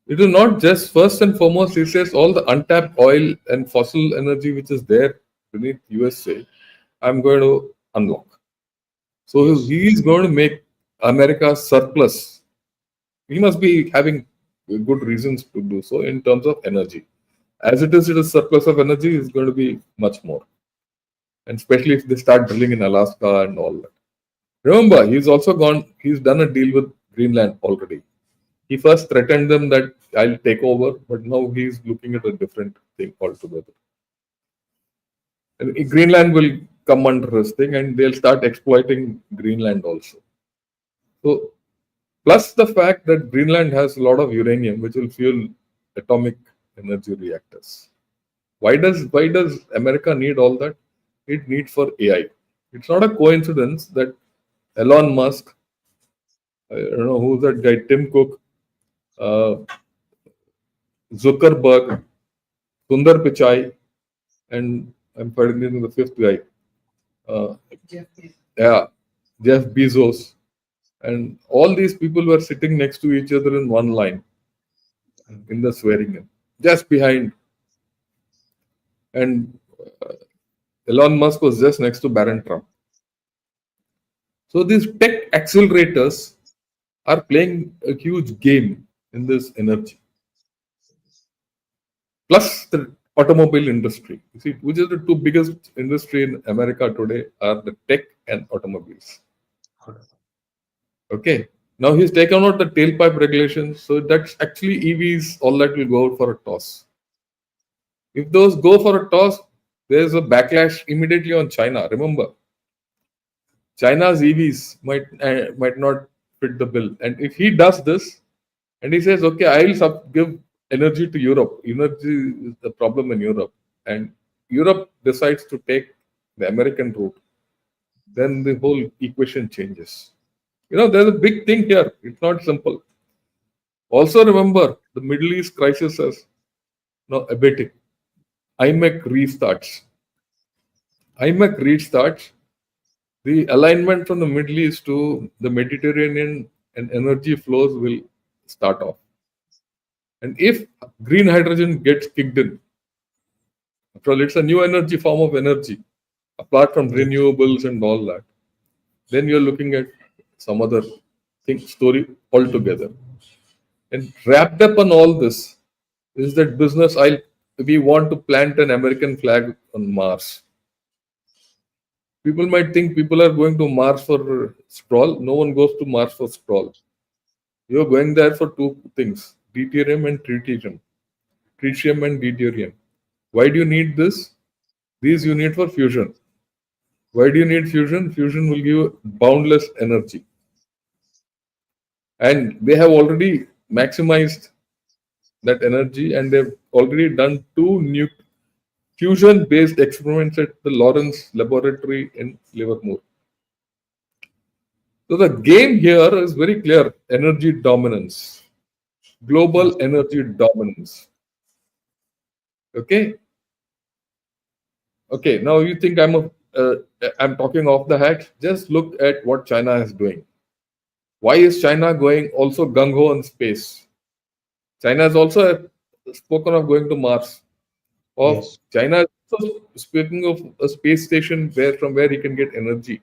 It is not just first and foremost, he says all the untapped oil and fossil energy which is there beneath USA, I'm going to unlock. So Yes. he is going to make America surplus. He must be having good reasons to do so in terms of energy. As it is surplus of energy is going to be much more. And especially if they start drilling in Alaska and all that. Remember, he's done a deal with Greenland already. He first threatened them that I'll take over, but now he's looking at a different thing altogether. And Greenland will come under his thing and they'll start exploiting Greenland also. So, plus the fact that Greenland has a lot of uranium, which will fuel atomic energy reactors. Why does America need all that? It needs for AI. It's not a coincidence that Elon Musk, I don't know who's that guy, Tim Cook, uh, Zuckerberg, Sundar Pichai, and I'm forgetting the fifth guy. Uh, yeah, Jeff Bezos, and all these people were sitting next to each other in one line in the swearing in, just behind. And Elon Musk was just next to Baron Trump. So these tech accelerators are playing a huge game in this energy. Plus the automobile industry. You see, which is the two biggest industry in America today are the tech and automobiles. Okay. Now he's taken out the tailpipe regulations, so that's actually EVs, all that will go out for a toss. If those go for a toss, there's a backlash immediately on China. Remember, China's EVs might not fit the bill, and if he does this, and he says, "Okay, I'll give energy to Europe. Energy is the problem in Europe," and Europe decides to take the American route, then the whole equation changes. There's a big thing here. It's not simple. Also, remember the Middle East crisis is now abating. IMEC restarts. IMEC restarts. The alignment from the Middle East to the Mediterranean and energy flows will start off. And if green hydrogen gets kicked in, after all, it's a new energy form of energy, apart from Yes. renewables and all that, then you're looking at some other story altogether. And wrapped up on all this is that business. We want to plant an American flag on Mars. People might think people are going to Mars for sprawl. No one goes to Mars for sprawl. You're going there for two things: deuterium and tritium. Tritium and deuterium. Why do you need this? These you need for fusion. Why do you need fusion? Fusion will give you boundless energy. And they have already maximized that energy and they've already done two new fusion based experiments at the Lawrence Laboratory in Livermore. So the game here is very clear: energy dominance, Yes. global energy dominance. Okay, okay. Now you think I'm talking off the hat? Just look at what China is doing. Why is China going also gung ho in space? China has also spoken of going to Mars. Of Yes. China is also speaking of a space station from where he can get energy.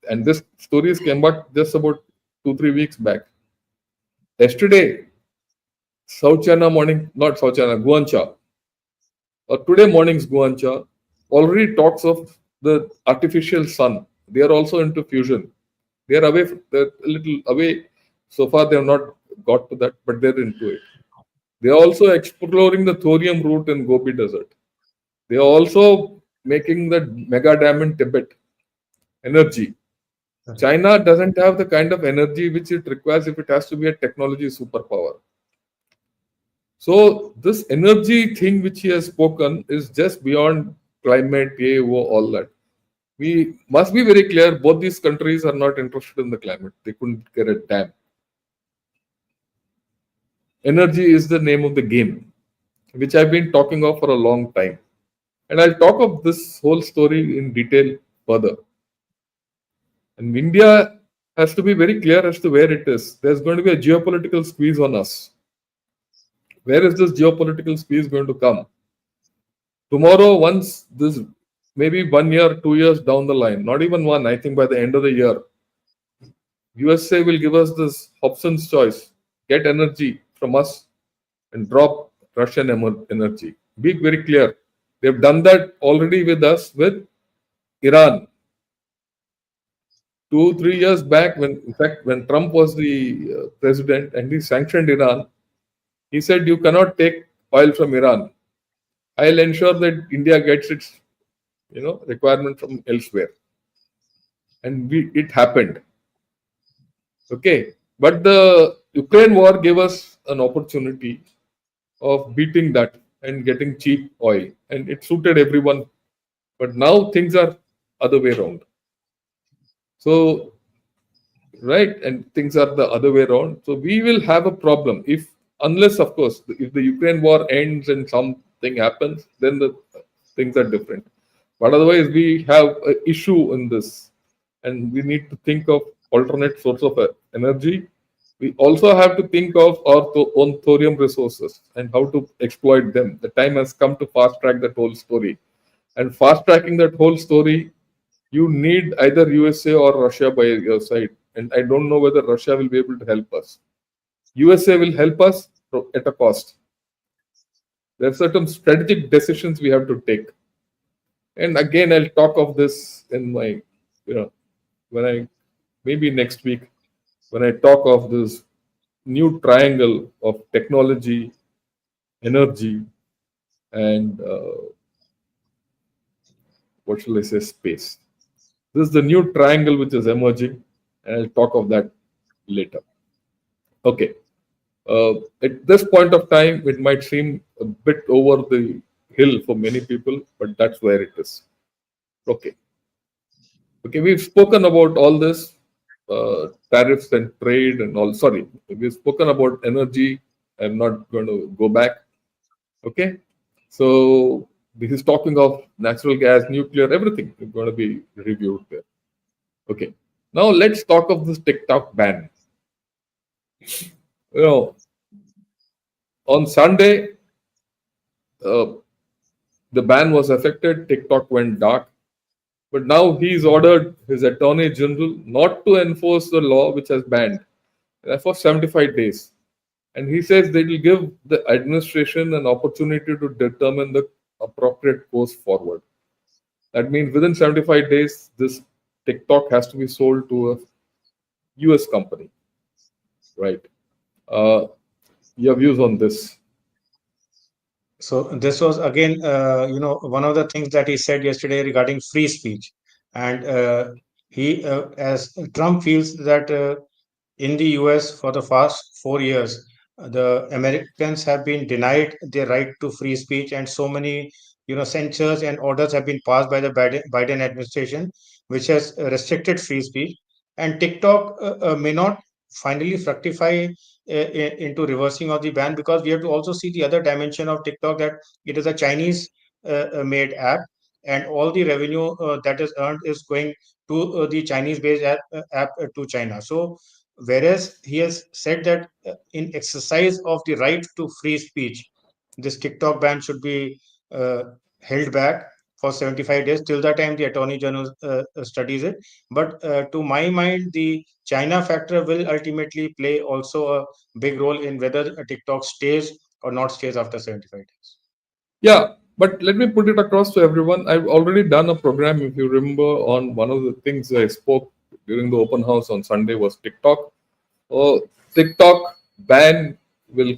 And this stories came back just about 2 3 weeks back. Yesterday, South China morning, not South China, Guancha, or today morning's Guancha already talks of the artificial sun. They are also into fusion. They're a little away. So far, they have not got to that, but they're into it. They are also exploring the thorium route in Gobi Desert. They are also making the mega dam in Tibet. Energy. China doesn't have the kind of energy which it requires if it has to be a technology superpower. So this energy thing which he has spoken is just beyond climate, war, all that. We must be very clear, both these countries are not interested in the climate. They couldn't get a damn. Energy is the name of the game, which I've been talking of for a long time. And I'll talk of this whole story in detail further. And India has to be very clear as to where it is. There's going to be a geopolitical squeeze on us. Where is this geopolitical squeeze going to come? Tomorrow, once this, maybe 1 year, 2 years down the line, not even one, I think by the end of the year, USA will give us this Hobson's choice: get energy from us and drop Russian energy. Be very clear. They've done that already with us with Iran. 2 3 years back, when in fact when Trump was the president and he sanctioned Iran, he said you cannot take oil from Iran. I'll ensure that India gets its requirement from elsewhere, and it happened. Okay, but the Ukraine war gave us an opportunity of beating that and getting cheap oil, and it suited everyone. But now things are other way around. So right, and things are the other way around. So we will have a problem if, unless of course, if the Ukraine war ends and something happens, then the things are different. But otherwise, we have an issue in this, and we need to think of alternate source of energy. We also have to think of our own thorium resources and how to exploit them. The time has come to fast track that whole story. And fast tracking that whole story, you need either USA or Russia by your side. And I don't know whether Russia will be able to help us. USA will help us at a cost. There are certain strategic decisions we have to take. And again, I'll talk of this in my, when I, maybe next week, when I talk of this new triangle of technology, energy, and what shall I say, space. This is the new triangle which is emerging, and I'll talk of that later. Okay. At this point of time, it might seem a bit over the hill for many people, but that's where it is. Okay. Okay, we've spoken about all this, tariffs and trade and all. Sorry, we've spoken about energy. I'm not going to go back. Okay. So this is talking of natural gas, nuclear, everything is going to be reviewed there. Okay. Now let's talk of this TikTok ban. On Sunday, the ban was affected. TikTok went dark. But now he's ordered his attorney general not to enforce the law which has banned for 75 days. And he says they will give the administration an opportunity to determine the appropriate course forward. That means within 75 days, this TikTok has to be sold to a US company. Right. Your views on this? So this was again, one of the things that he said yesterday regarding free speech, and as Trump feels that in the US for the past 4 years, the Americans have been denied their right to free speech, and so many censures and orders have been passed by the Biden administration, which has restricted free speech, and TikTok may not finally fructify into reversing of the ban, because we have to also see the other dimension of TikTok, that it is a Chinese made app, and all the revenue that is earned is going to the Chinese based app to China. So whereas he has said that in exercise of the right to free speech, this TikTok ban should be held back for 75 days till the time the attorney general studies it. But to my mind, the China factor will ultimately play also a big role in whether a TikTok stays or not stays after 75 days. Yeah, but let me put it across to everyone. I've already done a program, if you remember, on one of the things I spoke during the open house on Sunday was TikTok. TikTok ban will,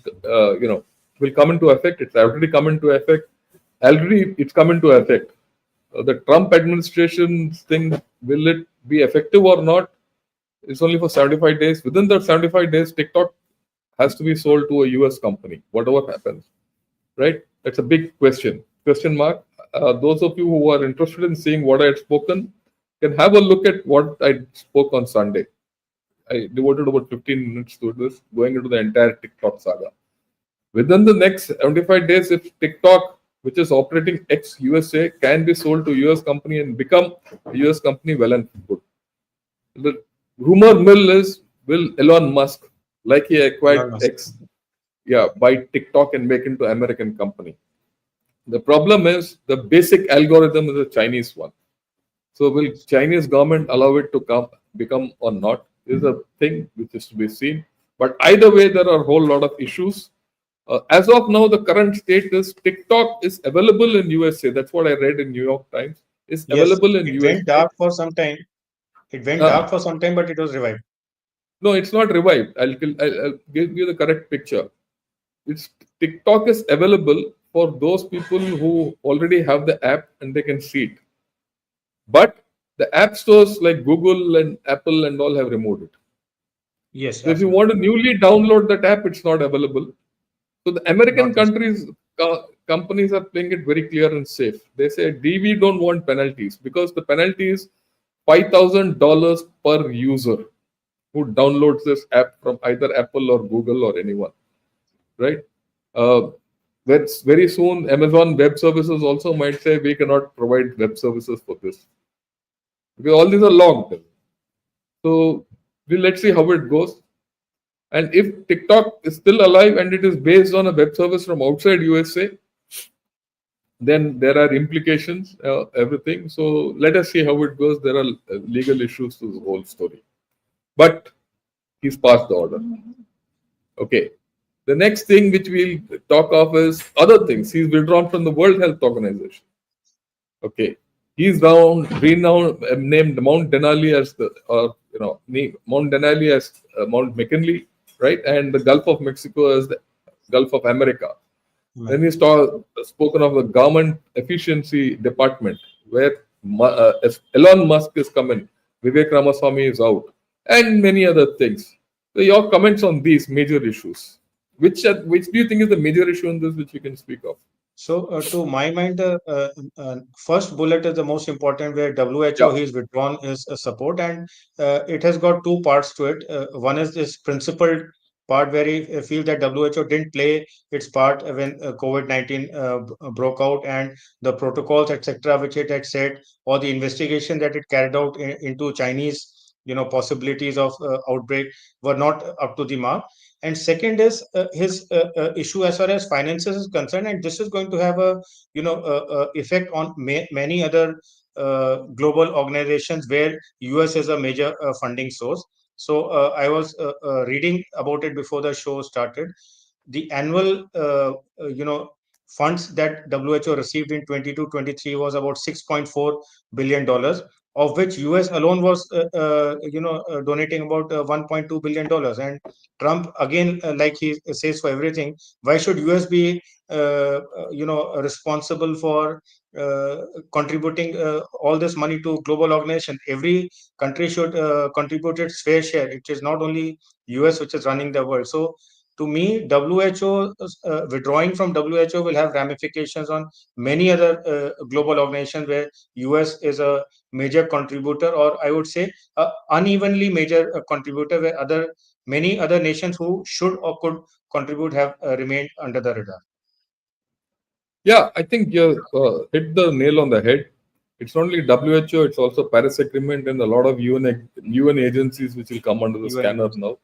will come into effect. It's already come into effect. Already, it's come into effect. The Trump administration thing, will it be effective or not? It's only for 75 days. Within the 75 days, TikTok has to be sold to a US company, whatever happens. Right? That's a big question. Question mark. Those of you who are interested in seeing what I had spoken can have a look at what I spoke on Sunday. I devoted about 15 minutes to this, going into the entire TikTok saga. Within the next 75 days, if TikTok, which is operating ex-USA, can be sold to US company and become a US company, well and good. The rumor mill is, will Elon Musk, like he Elon acquired Musk. X, yeah, buy TikTok and make into American company. The problem is the basic algorithm is a Chinese one. So will Chinese government allow it to become or not is a thing which is to be seen. But either way, there are a whole lot of issues. As of now, the current state is TikTok is available in USA. That's what I read in New York Times. Is Yes, available in it went dark USA. for some time. It went Uh, dark for some time, but it was revived. no, it's not revived. I'll give you the correct picture. It's TikTok is available for those people who already have the app and they can see it. But the app stores like Google and Apple and all have removed it. Yes, So if you absolutely. want to newly download that app, it's not available. So the Not American possible. countries companies are playing it very clear and safe. They say, we don't want penalties because the penalty is $5,000 per user who downloads this app from either Apple or Google or anyone, right? Uh, very soon, Amazon Web Services also might say we cannot provide web services for this because all these are logged. So let's see how it goes. And if TikTok is still alive and it is based on a web service from outside USA, then there are implications, everything. So let us see how it goes. There are legal issues to the whole story. But he's passed the order. Okay. The next thing which we'll talk of is other things. He's withdrawn from the World Health Organization. Okay. He's now renowned, named Mount Denali as the, Mount Denali as Mount McKinley, right? And the Gulf of Mexico as the Gulf of America. Then he's spoken of the government efficiency department, where Elon Musk is coming, Vivek Ramaswamy is out, and many other things. So your comments on these major issues. Which do you think is the major issue in this which we can speak of? So, to my mind, the first bullet is the most important, where Yeah. WHO he's withdrawn his support, and it has got two parts to it. One is this principled part, where he feel that WHO didn't play its part when COVID-19 broke out, and the protocols, etc., which it had set, or the investigation that it carried out into Chinese, possibilities of outbreak, were not up to the mark. And second is his issue as far as finances is concerned, and this is going to have a effect on many other global organizations where US is a major funding source. So I was reading about it before the show started. The annual funds that WHO received in 22-23 was about $6.4 billion, of which US alone was donating about $1.2 billion. And Trump again, like he says for everything, why should US be responsible for uh, contributing all this money to global organization? Every country should contribute its fair share. It is not only US which is running the world. So to me, WHO withdrawing from WHO will have ramifications on many other global organizations where US is a major contributor, or I would say unevenly major contributor, where many other nations who should or could contribute have remained under the radar. Yeah, I think you hit the nail on the head. It's not only WHO, it's also Paris Agreement and a lot of UN agencies which will come under the UN scanner agencies. now.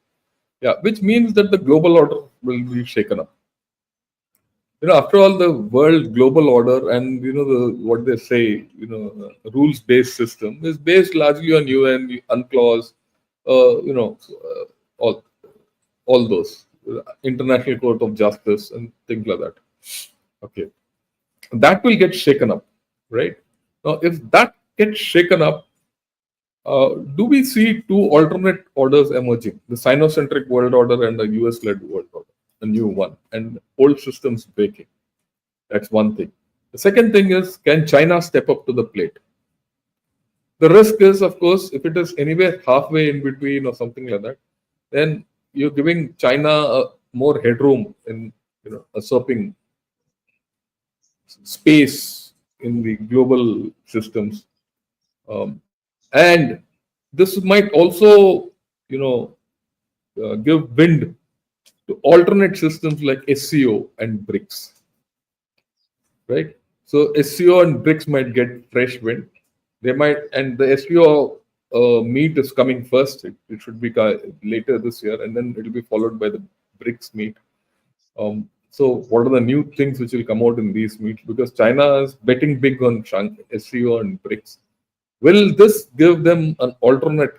Yeah, which means that the global order will be shaken up. After all, the world global order and the what they say, rules-based system is based largely on UN, UNCLOS, all those International Court of Justice and things like that. Okay, that will get shaken up, right? Now, if that gets shaken up, do we see two alternate orders emerging: the Sino-centric world order and the US-led world order, a new one, and old systems breaking? That's one thing. The second thing is, can China step up to the plate? The risk is, of course, if it is anywhere halfway in between or something like that, then you're giving China more headroom in usurping space in the global systems. And this might also, give wind to alternate systems like SCO and BRICS, right? So SCO and BRICS might get fresh wind. They might, and the SCO meet is coming first. It should be later this year, and then it will be followed by the BRICS meet. So, what are the new things which will come out in these meets? Because China is betting big on SCO and BRICS. Will this give them an alternate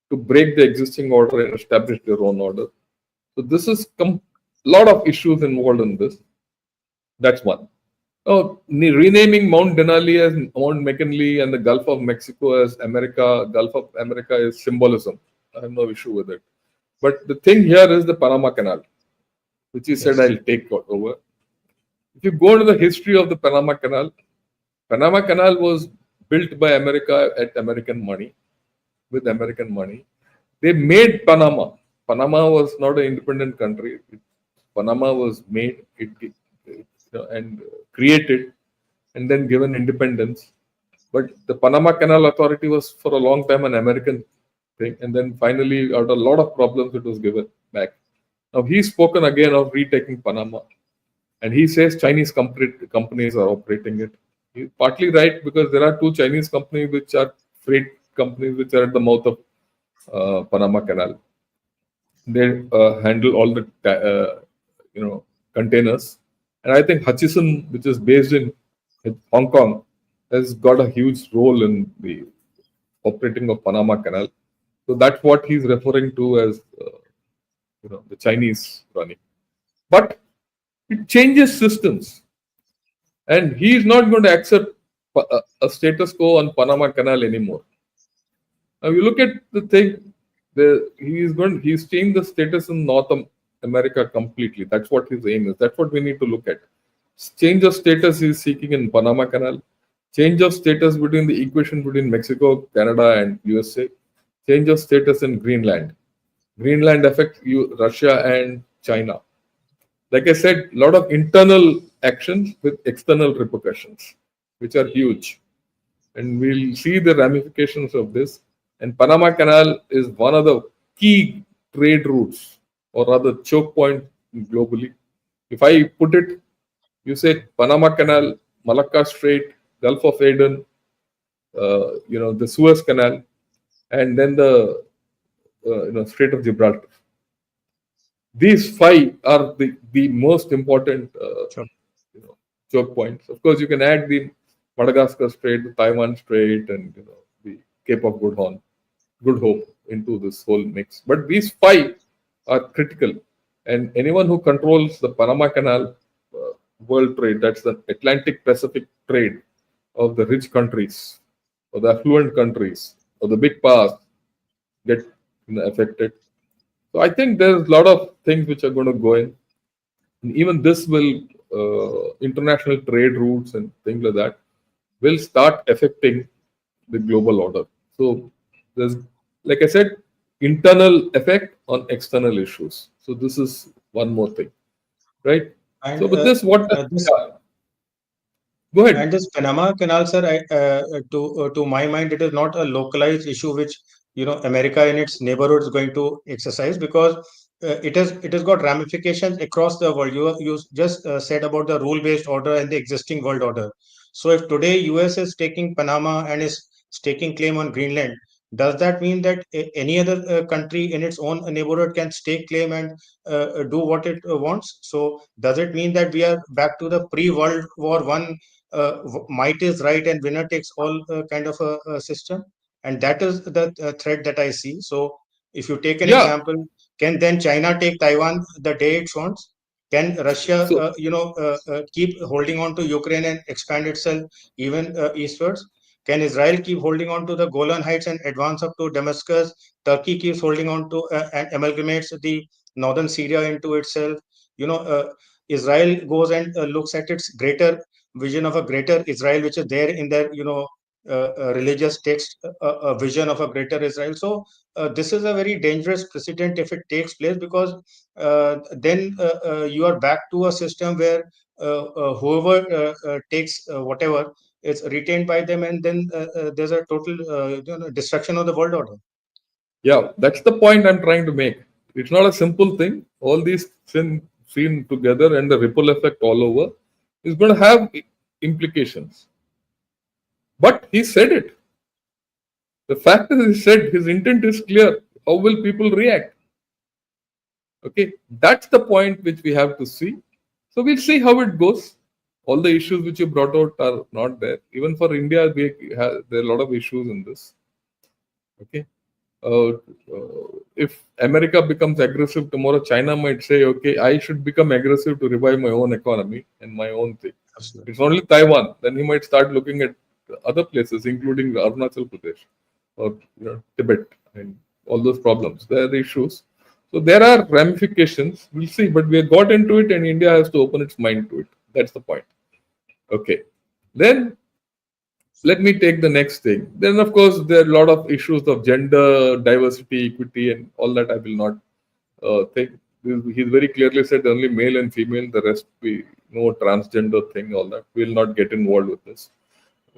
to break the existing order and establish their own order? So, this is lot of issues involved in this. That's one. Oh, renaming Mount Denali as Mount McKinley and the Gulf of Mexico as America, Gulf of America is symbolism. I have no issue with it. But the thing here is the Panama Canal, which he said Yes. I'll take over. If you go into the history of the Panama Canal was built by America at American money, with American money. They made Panama. Panama was not an independent country. Panama was made and created and then given independence. But the Panama Canal Authority was for a long time an American thing. And then finally, out of a lot of problems, it was given back. Now, he's spoken again of retaking Panama. And he says Chinese companies are operating it. He's partly right, because there are two Chinese companies which are freight companies which are at the mouth of Panama Canal. They handle all the containers. And I think Hutchison, which is based in Hong Kong, has got a huge role in the operating of Panama Canal. So that's what he's referring to as the Chinese running. But it changes systems. And he is not going to accept a status quo on Panama Canal anymore. Now you look at the thing, he's changed the status in North America completely. That's what his aim is. That's what we need to look at. Change of status he's seeking in Panama Canal. Change of status between the equation between Mexico, Canada, and USA. Change of status in Greenland. Greenland affects Russia and China. Like I said, a lot of internal actions with external repercussions, which are huge. And we'll see the ramifications of this. And Panama Canal is one of the key trade routes, or rather choke point globally. If I put it, you say Panama Canal, Malacca Strait, Gulf of Aden, the Suez Canal, and then the Strait of Gibraltar. These five are the most important choke points. Of course, you can add the Madagascar Strait, the Taiwan Strait, and the Cape of Good Hope into this whole mix. But these five are critical, and anyone who controls the Panama Canal world trade, that's the Atlantic Pacific trade of the rich countries, or the affluent countries, or the big powers, get affected. So I think there's a lot of things which are going to go in. And even this will, international trade routes and things like that, will start affecting the global order. So there's, like I said, internal effect on external issues. So this is one more thing, right? And so with this, go ahead. And this Panama Canal, sir, to my mind, it is not a localized issue which America in its neighborhood is going to exercise, because it has got ramifications across the world. You just said about the rule-based order and the existing world order. So if today US is taking Panama and is staking claim on Greenland, does that mean that any other country in its own neighborhood can stake claim and do what it wants? So does it mean that we are back to the pre-World War One might is right and winner takes all kind of a system? And that is the threat that I see. So if you take an example, can then China take Taiwan the day it wants? Can Russia, keep holding on to Ukraine and expand itself even eastwards? Can Israel keep holding on to the Golan Heights and advance up to Damascus? Turkey keeps holding on to and amalgamates the northern Syria into itself. Israel goes and looks at its greater vision of a greater Israel, which is there in their religious text, a vision of a greater Israel. So this is a very dangerous precedent if it takes place, because then you are back to a system where whoever takes whatever is retained by them, and then there's a total destruction of the world order. Yeah, that's the point I'm trying to make. It's not a simple thing. All these seen together and the ripple effect all over is going to have implications. But he said it. The fact is, he said his intent is clear. How will people react? Okay, that's the point which we have to see. So we'll see how it goes. All the issues which you brought out are not there. Even for India, there are a lot of issues in this. Okay, uh, if America becomes aggressive tomorrow, China might say, okay, I should become aggressive to revive my own economy and my own thing. Absolutely. It's only Taiwan. Then he might start looking at other places, including Arunachal Pradesh or Tibet and all those problems. There are the issues. So there are ramifications. We'll see, but we have got into it, and India has to open its mind to it. That's the point. Okay. Then let me take the next thing. Then, of course, there are a lot of issues of gender, diversity, equity, and all that. I will not think. He's very clearly said only male and female. The rest, we no transgender thing. All that. We will not get involved with this.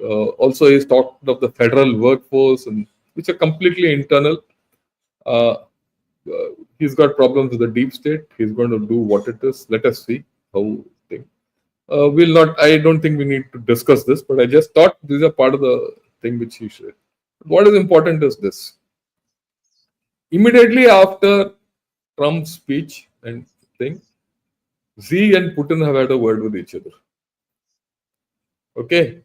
Also, he's talked of the federal workforce, and which are completely internal. Uh, he's got problems with the deep state. He's going to do what it is. Let us see how thing. We'll not. I don't think we need to discuss this, but I just thought these are part of the thing which he should. What is important is this. Immediately after Trump's speech and thing, Xi and Putin have had a word with each other. Okay,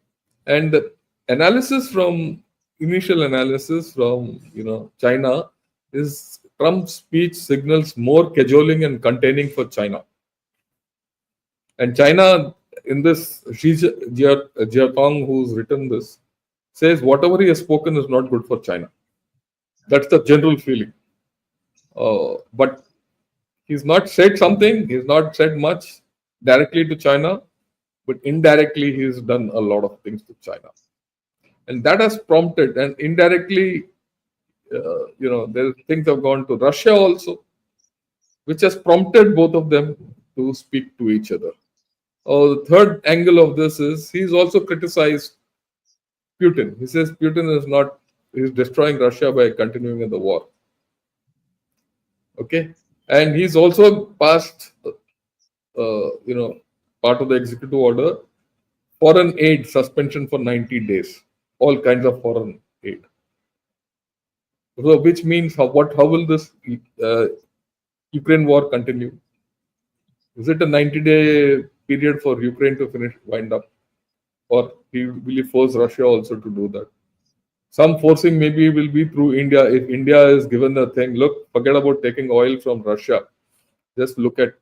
and the analysis from initial analysis from China is Trump's speech signals more cajoling and containing for China. And China, in this, Jiatong, who's written this, says whatever he has spoken is not good for China. That's the general feeling. But he's not said something, he's not said much directly to China, but indirectly he's done a lot of things to China. And that has prompted, and indirectly, there things have gone to Russia also, which has prompted both of them to speak to each other. The third angle of this is he's also criticized Putin. He says Putin is not, he's destroying Russia by continuing in the war. Okay. And he's also passed, part of the executive order, foreign aid suspension for 90 days, all kinds of foreign aid. So, which means how will this Ukraine war continue? Is it a 90-day period for Ukraine to wind up? Or will he force Russia also to do that? Some forcing maybe will be through India. If India is given the thing, look, forget about taking oil from Russia. Just look at,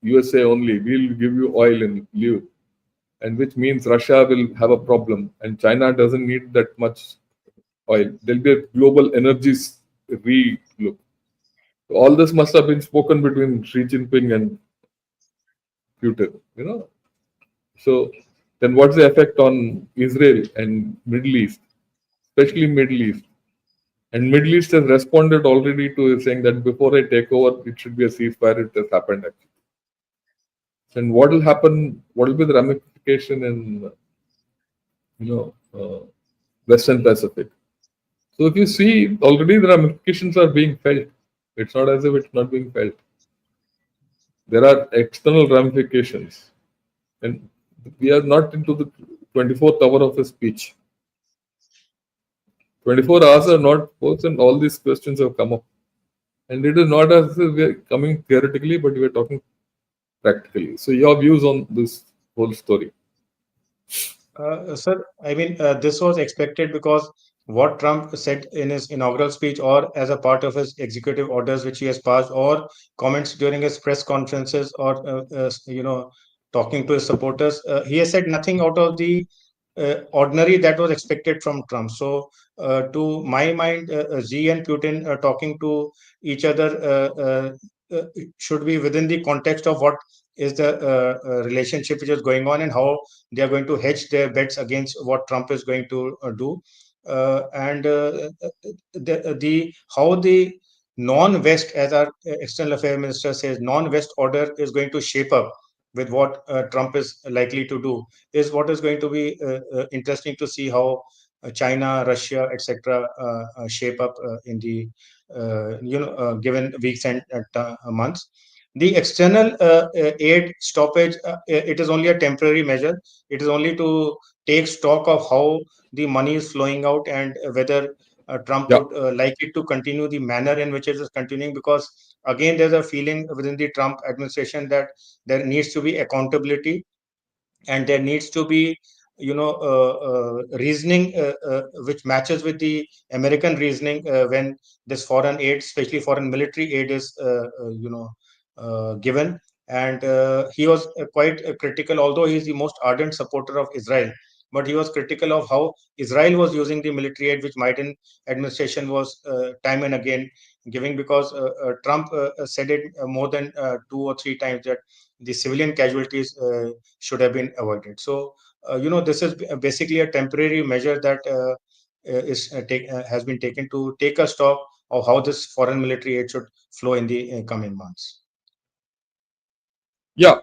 USA only. We'll give you oil in lieu. And which means Russia will have a problem. And China doesn't need that much oil. There'll be a global energy re-look. All this must have been spoken between Xi Jinping and Putin, So then what's the effect on Israel and Middle East, especially Middle East? And Middle East has responded already to saying that before I take over, it should be a ceasefire. It has happened actually. And what will happen? What will be the ramification in Western Pacific? So if you see, already the ramifications are being felt. It's not as if it's not being felt. There are external ramifications, and we are not into the 24th hour of a speech. 24 hours are not posed, and all these questions have come up. And it is not as if we are coming theoretically, but we are talking practically. So, your views on this whole story? Sir, I mean, this was expected because what Trump said in his inaugural speech, or as a part of his executive orders which he has passed, or comments during his press conferences, or talking to his supporters, he has said nothing out of the ordinary that was expected from Trump. So, to my mind, Xi and Putin talking to each other should be within the context of what is the relationship which is going on, and how they are going to hedge their bets against what Trump is going to do, and the how the non-West, as our external affairs minister says, non-West order is going to shape up with what Trump is likely to do, is what is going to be interesting to see how China, Russia, etc. Shape up in the given weeks and months. The external aid stoppage, it is only a temporary measure. It is only to take stock of how the money is flowing out and whether Trump Yeah. would like it to continue the manner in which it is continuing. Because again, there's a feeling within the Trump administration that there needs to be accountability, and there needs to be reasoning which matches with the American reasoning when this foreign aid, especially foreign military aid, is given. And he was quite critical, although he is the most ardent supporter of Israel, but he was critical of how Israel was using the military aid, which Biden administration was time and again giving. Because Trump said it more than 2 or 3 times that the civilian casualties should have been avoided. So, this is basically a temporary measure that has been taken to take a stock of how this foreign military aid should flow in the coming months. Yeah.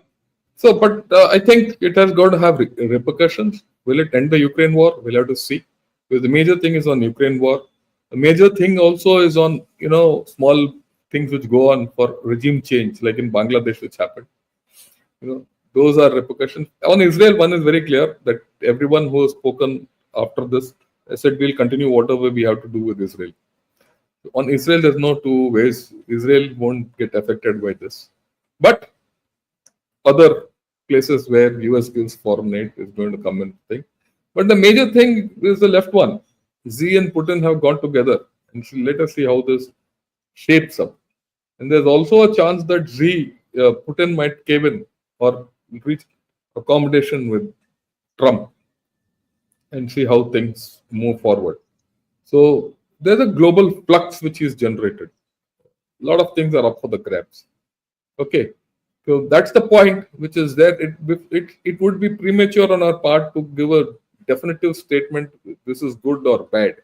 So, but I think it has got to have repercussions. Will it end the Ukraine war? We'll have to see. Because the major thing is on Ukraine war. The major thing also is on, small things which go on for regime change, like in Bangladesh, which happened. Those are repercussions. On Israel, one is very clear that everyone who has spoken after this said we'll continue whatever we have to do with Israel. On Israel, there's no two ways. Israel won't get affected by this. But other places where US gives foreign aid is going to come and thing. But the major thing is the left one. Xi and Putin have gone together, and let us see how this shapes up. And there's also a chance that Putin might cave in or reach accommodation with Trump and see how things move forward. So there's a global flux which is generated. A lot of things are up for the grabs. Okay. So that's the point, which is that it would be premature on our part to give a definitive statement. This is good or bad.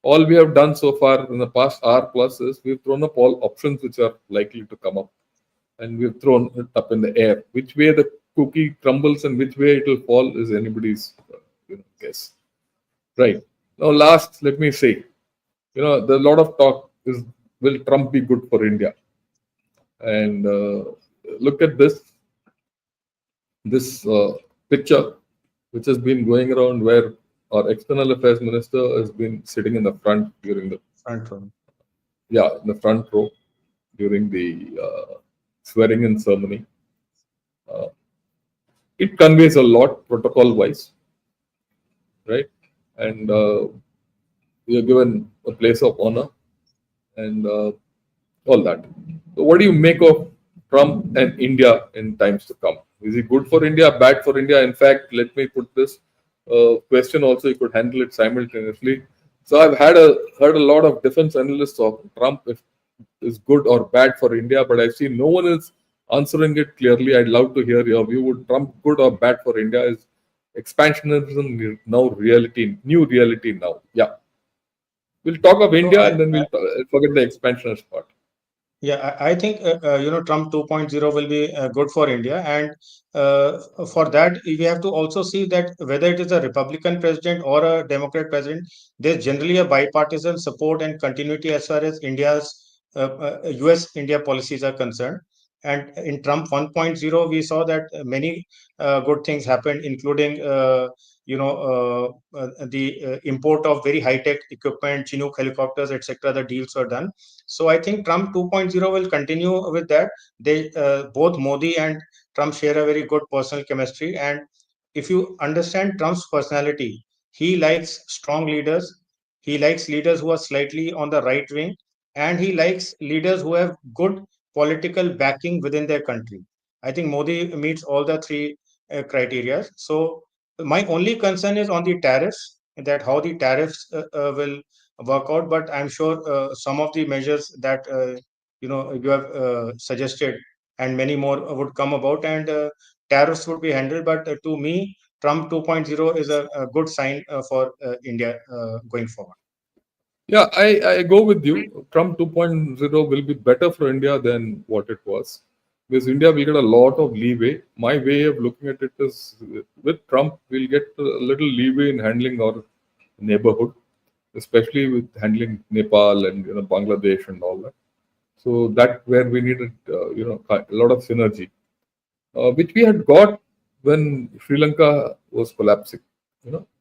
All we have done so far in the past hour plus is we've thrown up all options which are likely to come up, and we've thrown it up in the air. Which way the cookie crumbles and which way it will fall is anybody's guess. Right. Now, last, let me say, there's a lot of talk is, will Trump be good for India? And look at this picture which has been going around where our external affairs minister has been sitting in the front during the Front row. in the front row during the swearing in ceremony. Uh, it conveys a lot protocol wise, right? And we are given a place of honor and all that. So, what do you make of Trump and India in times to come? Is he good for India, bad for India? In fact, let me put this question also, you could handle it simultaneously. So, I've heard a lot of defense analysts of Trump if is good or bad for India, but I've seen no one is answering it clearly. I'd love to hear your view. Would Trump good or bad for India? Is expansionism now reality, new reality now? Yeah. We'll talk of So India and then we'll forget the expansionist part. Yeah, I think Trump 2.0 will be good for India, and for that we have to also see that whether it is a Republican president or a Democrat president, there's generally a bipartisan support and continuity as far as India's U.S. India policies are concerned. And in Trump 1.0, we saw that many good things happened, including the import of very high tech equipment, Chinook helicopters, etc. The deals were done. So I think Trump 2.0 will continue with that. They both Modi and Trump share a very good personal chemistry. And if you understand Trump's personality, he likes strong leaders. He likes leaders who are slightly on the right wing, and he likes leaders who have good political backing within their country. I think Modi meets all the three criteria. So my only concern is on the tariffs, that how the tariffs will work out. But I'm sure some of the measures that you have suggested and many more would come about, and tariffs would be handled. But to me, Trump 2.0 is a good sign for India going forward. Yeah, I go with you. Trump 2.0 will be better for India than what it was. Because India will get a lot of leeway. My way of looking at it is with Trump, we'll get a little leeway in handling our neighborhood, especially with handling Nepal and Bangladesh and all that. So that where we needed a lot of synergy, which we had got when Sri Lanka was collapsing.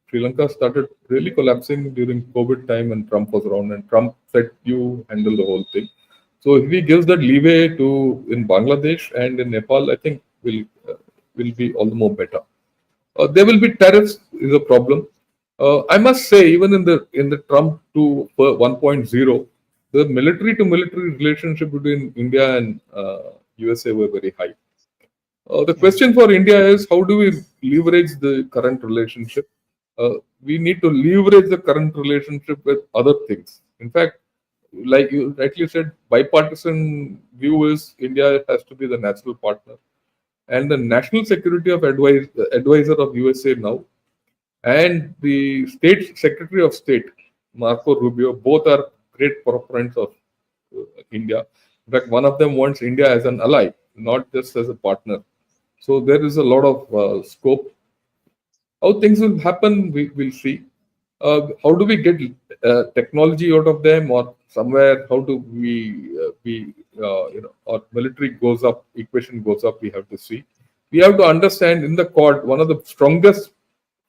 Sri Lanka started really collapsing during COVID time when Trump was around, and Trump said, "You handle the whole thing." So if he gives that leeway to in Bangladesh and in Nepal, I think will be all the more better. There will be tariffs is a problem. I must say, even in the Trump to 1.0, the military to military relationship between India and USA were very high. The Yes. question for India is, how do we leverage the current relationship? We need to leverage the current relationship with other things. In fact, like you rightly said, bipartisan view is India has to be the natural partner, and the national security of advisor of USA now, and the state secretary of state Marco Rubio, both are great proponents of India. In fact, one of them wants India as an ally, not just as a partner. So there is a lot of scope. How things will happen, we will see. How do we get technology out of them, or somewhere? How do our military goes up, equation goes up? We have to see. We have to understand in the Quad, one of the strongest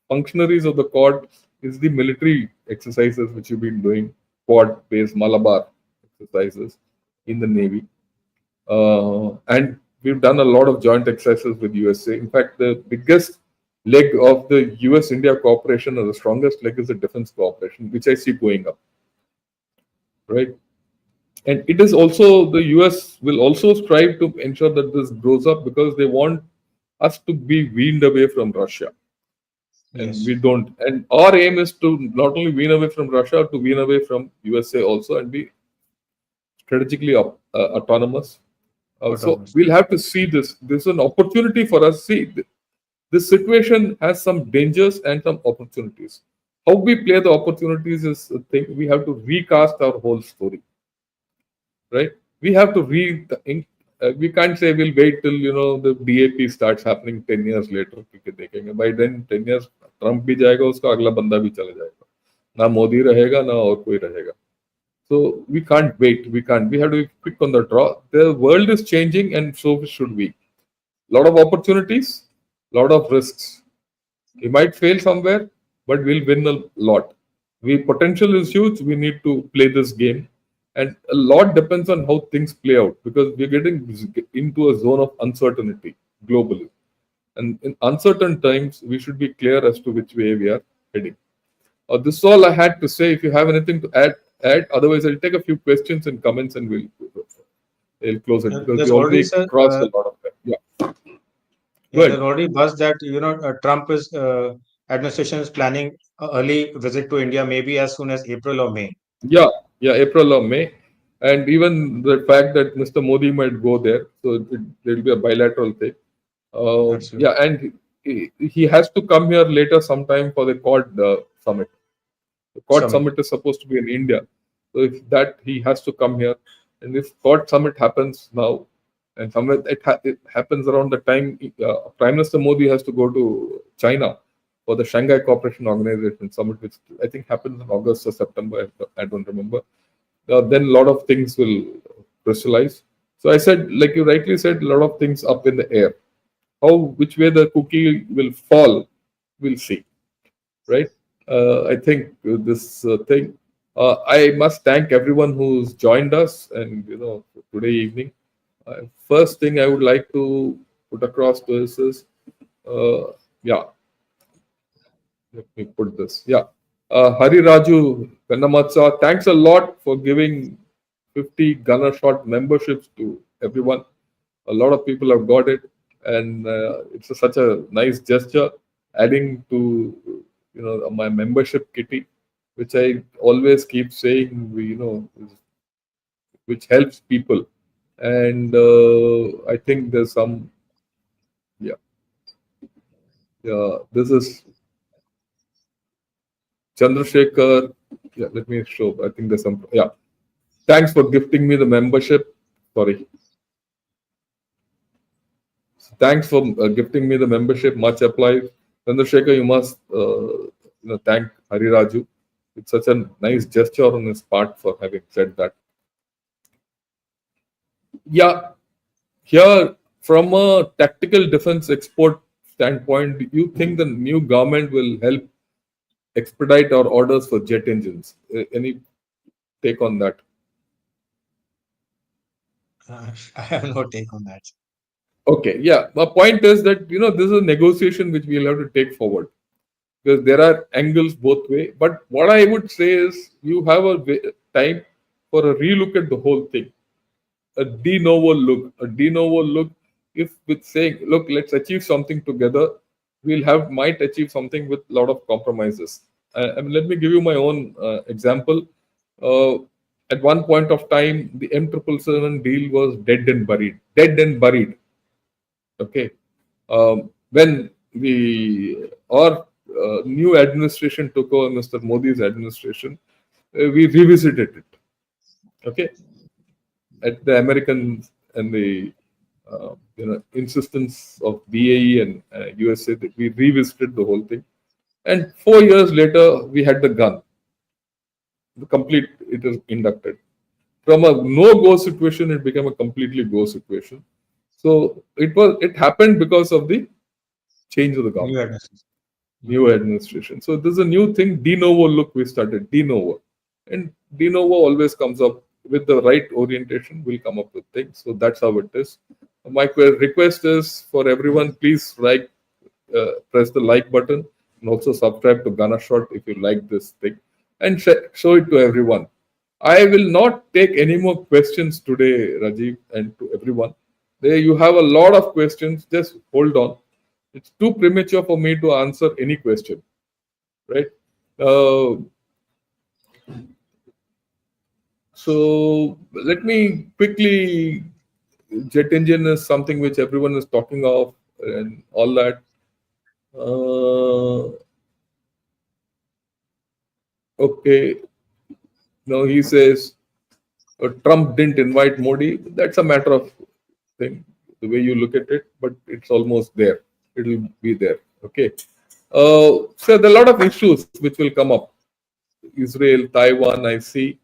functionaries of the Quad is the military exercises which you've been doing, Quad-based Malabar exercises in the Navy. And we've done a lot of joint exercises with USA. In fact, the biggest leg of the US-India cooperation, or the strongest leg, is the defense cooperation, which I see going up, right? And it is also the US will also strive to ensure that this grows up because they want us to be weaned away from Russia, and Yes. we don't. And our aim is to not only wean away from Russia, to wean away from USA also, and be strategically autonomous. So Autonomous. we'll have to see this. This is an opportunity for us. See, this situation has some dangers and some opportunities. How we play the opportunities is a thing. We have to recast our whole story, right? We have to read the ink. We can't say we'll wait till the DAP starts happening 10 years later. क्योंकि देखेंगे by then 10 years Trump भी जाएगा, उसका अगला बंदा भी चले जाएगा, ना मोदी रहेगा ना और कोई रहेगा. So we can't wait. We can't. We have to be quick on the draw. The world is changing, and so should we. Lot of opportunities, lot of risks. We might fail somewhere, but we'll win a lot. We potential is huge. We need to play this game, and a lot depends on how things play out because we're getting into a zone of uncertainty globally. And in uncertain times, we should be clear as to which way we are heading. This is all I had to say. If you have anything to add. Otherwise, I'll take a few questions and comments, and we'll close it because we There's already, already sir. crossed a lot of time. Yeah, go Yeah, there's ahead. already buzz that Trump is administration is planning a early visit to India, maybe as soon as April or May. Yeah, yeah, April or May, and even the fact that Mr. Modi might go there, so there'll be a bilateral thing. Yeah, Absolutely. and he has to come here later sometime for the Quad summit. The Quad Summit. summit is supposed to be in India. So if that he has to come here, and if Quad summit happens now, and somewhere it happens around the time Prime Minister Modi has to go to China for the Shanghai Cooperation Organization summit, which I think happens in August or September. I don't remember. Then a lot of things will crystallize. So I said, like you rightly said, a lot of things up in the air. Which way the cookie will fall, we'll see, right? I think this thing. I must thank everyone who's joined us, and today evening. First thing I would like to put across to us is, yeah, let me put this. Yeah, Hari Raju Kannamatsa, thanks a lot for giving 50 gunner shot memberships to everyone. A lot of people have got it, and it's such a nice gesture, adding to my membership kitty, which I always keep saying, which helps people. And I think there's some, yeah, yeah. This is Chandrasekhar. Yeah, let me show. I think there's some. Yeah, thanks for gifting me the membership. Sorry. Thanks for gifting me the membership. Much applied. Chandrasekhar, you must thank Hariraju. It's such a nice gesture on his part for having said that. Yeah, here from a tactical defense export standpoint, do you think the new government will help expedite our orders for jet engines. Any take on that? I have no take on that. Okay, yeah. My point is that this is a negotiation which we'll have to take forward, because there are angles both way. But what I would say is you have a time for a relook at the whole thing, a de novo look, If with saying, look, let's achieve something together, we'll have might achieve something with a lot of compromises. Let me give you my own example. Uh, at one point of time, the M777 deal was dead and buried. Dead and buried. Okay. When our new administration took over, Mr. Modi's administration, we revisited it. Okay. At the Americans and the insistence of BAE and USA, that we revisited the whole thing. And 4 years later, we had the gun. The complete, it is inducted. From a no-go situation, it became a completely go situation. So it happened because of the change of the government, new administration. So this is a new thing, de novo look we started, de novo. And de novo always comes up with the right orientation, will come up with things. So that's how it is. My request is for everyone, please press the like button and also subscribe to Gunner Shot if you like this thing, and show it to everyone. I will not take any more questions today, Rajiv, and to everyone. There you have a lot of questions. Just hold on. It's too premature for me to answer any question, right? So let me quickly. Jet engine is something which everyone is talking of and all that. Okay. Now he says Trump didn't invite Modi. That's a matter of thing, the way you look at it, but it's almost there. It will be there. Okay. So there are a lot of issues which will come up. Israel, Taiwan, I see.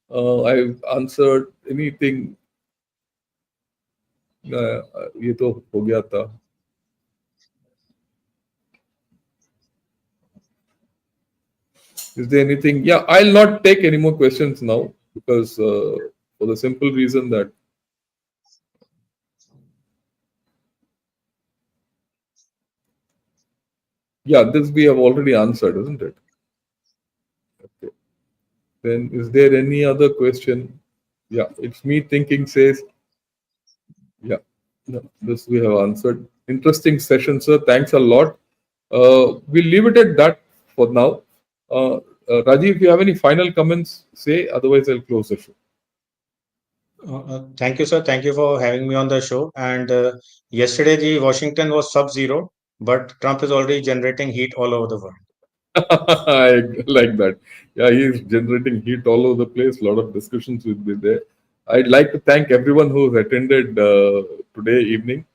I've answered anything. ये तो हो गया था. Is there anything? Yeah, I'll not take any more questions now, because for the simple reason that this we have already answered, isn't it? Okay. Then is there any other question? Yeah, it's me thinking says, yeah, no, this we have answered. Interesting session, sir. Thanks a lot. We'll leave it at that for now. Rajiv, if you have any final comments, say, otherwise I'll close the show. Thank you, sir. Thank you for having me on the show. And yesterday, the Washington was sub-zero, but Trump is already generating heat all over the world. I like that. Yeah, he's generating heat all over the place. A lot of discussions will be there. I'd like to thank everyone who's attended today evening,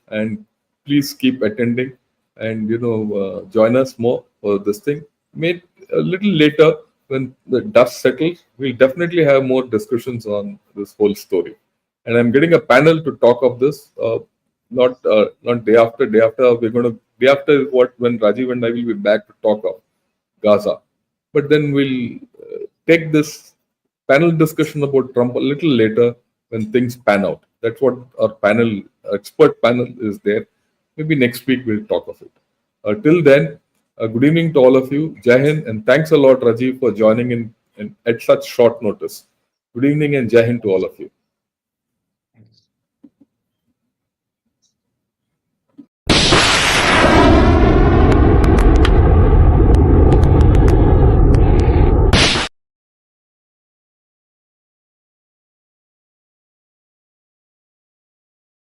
and please keep attending, and join us more for this thing. Maybe a little later, when the dust settles, we'll definitely have more discussions on this whole story. And I'm getting a panel to talk of this. Not day after. Day after we're going to. Day after is what, when Rajiv and I will be back to talk of Gaza. But then we'll take this panel discussion about Trump a little later when things pan out. That's what our expert panel is there. Maybe next week we'll talk of it. Till then, good evening to all of you. Jai Hind, and thanks a lot, Rajiv, for joining in at such short notice. Good evening and Jai Hind to all of you.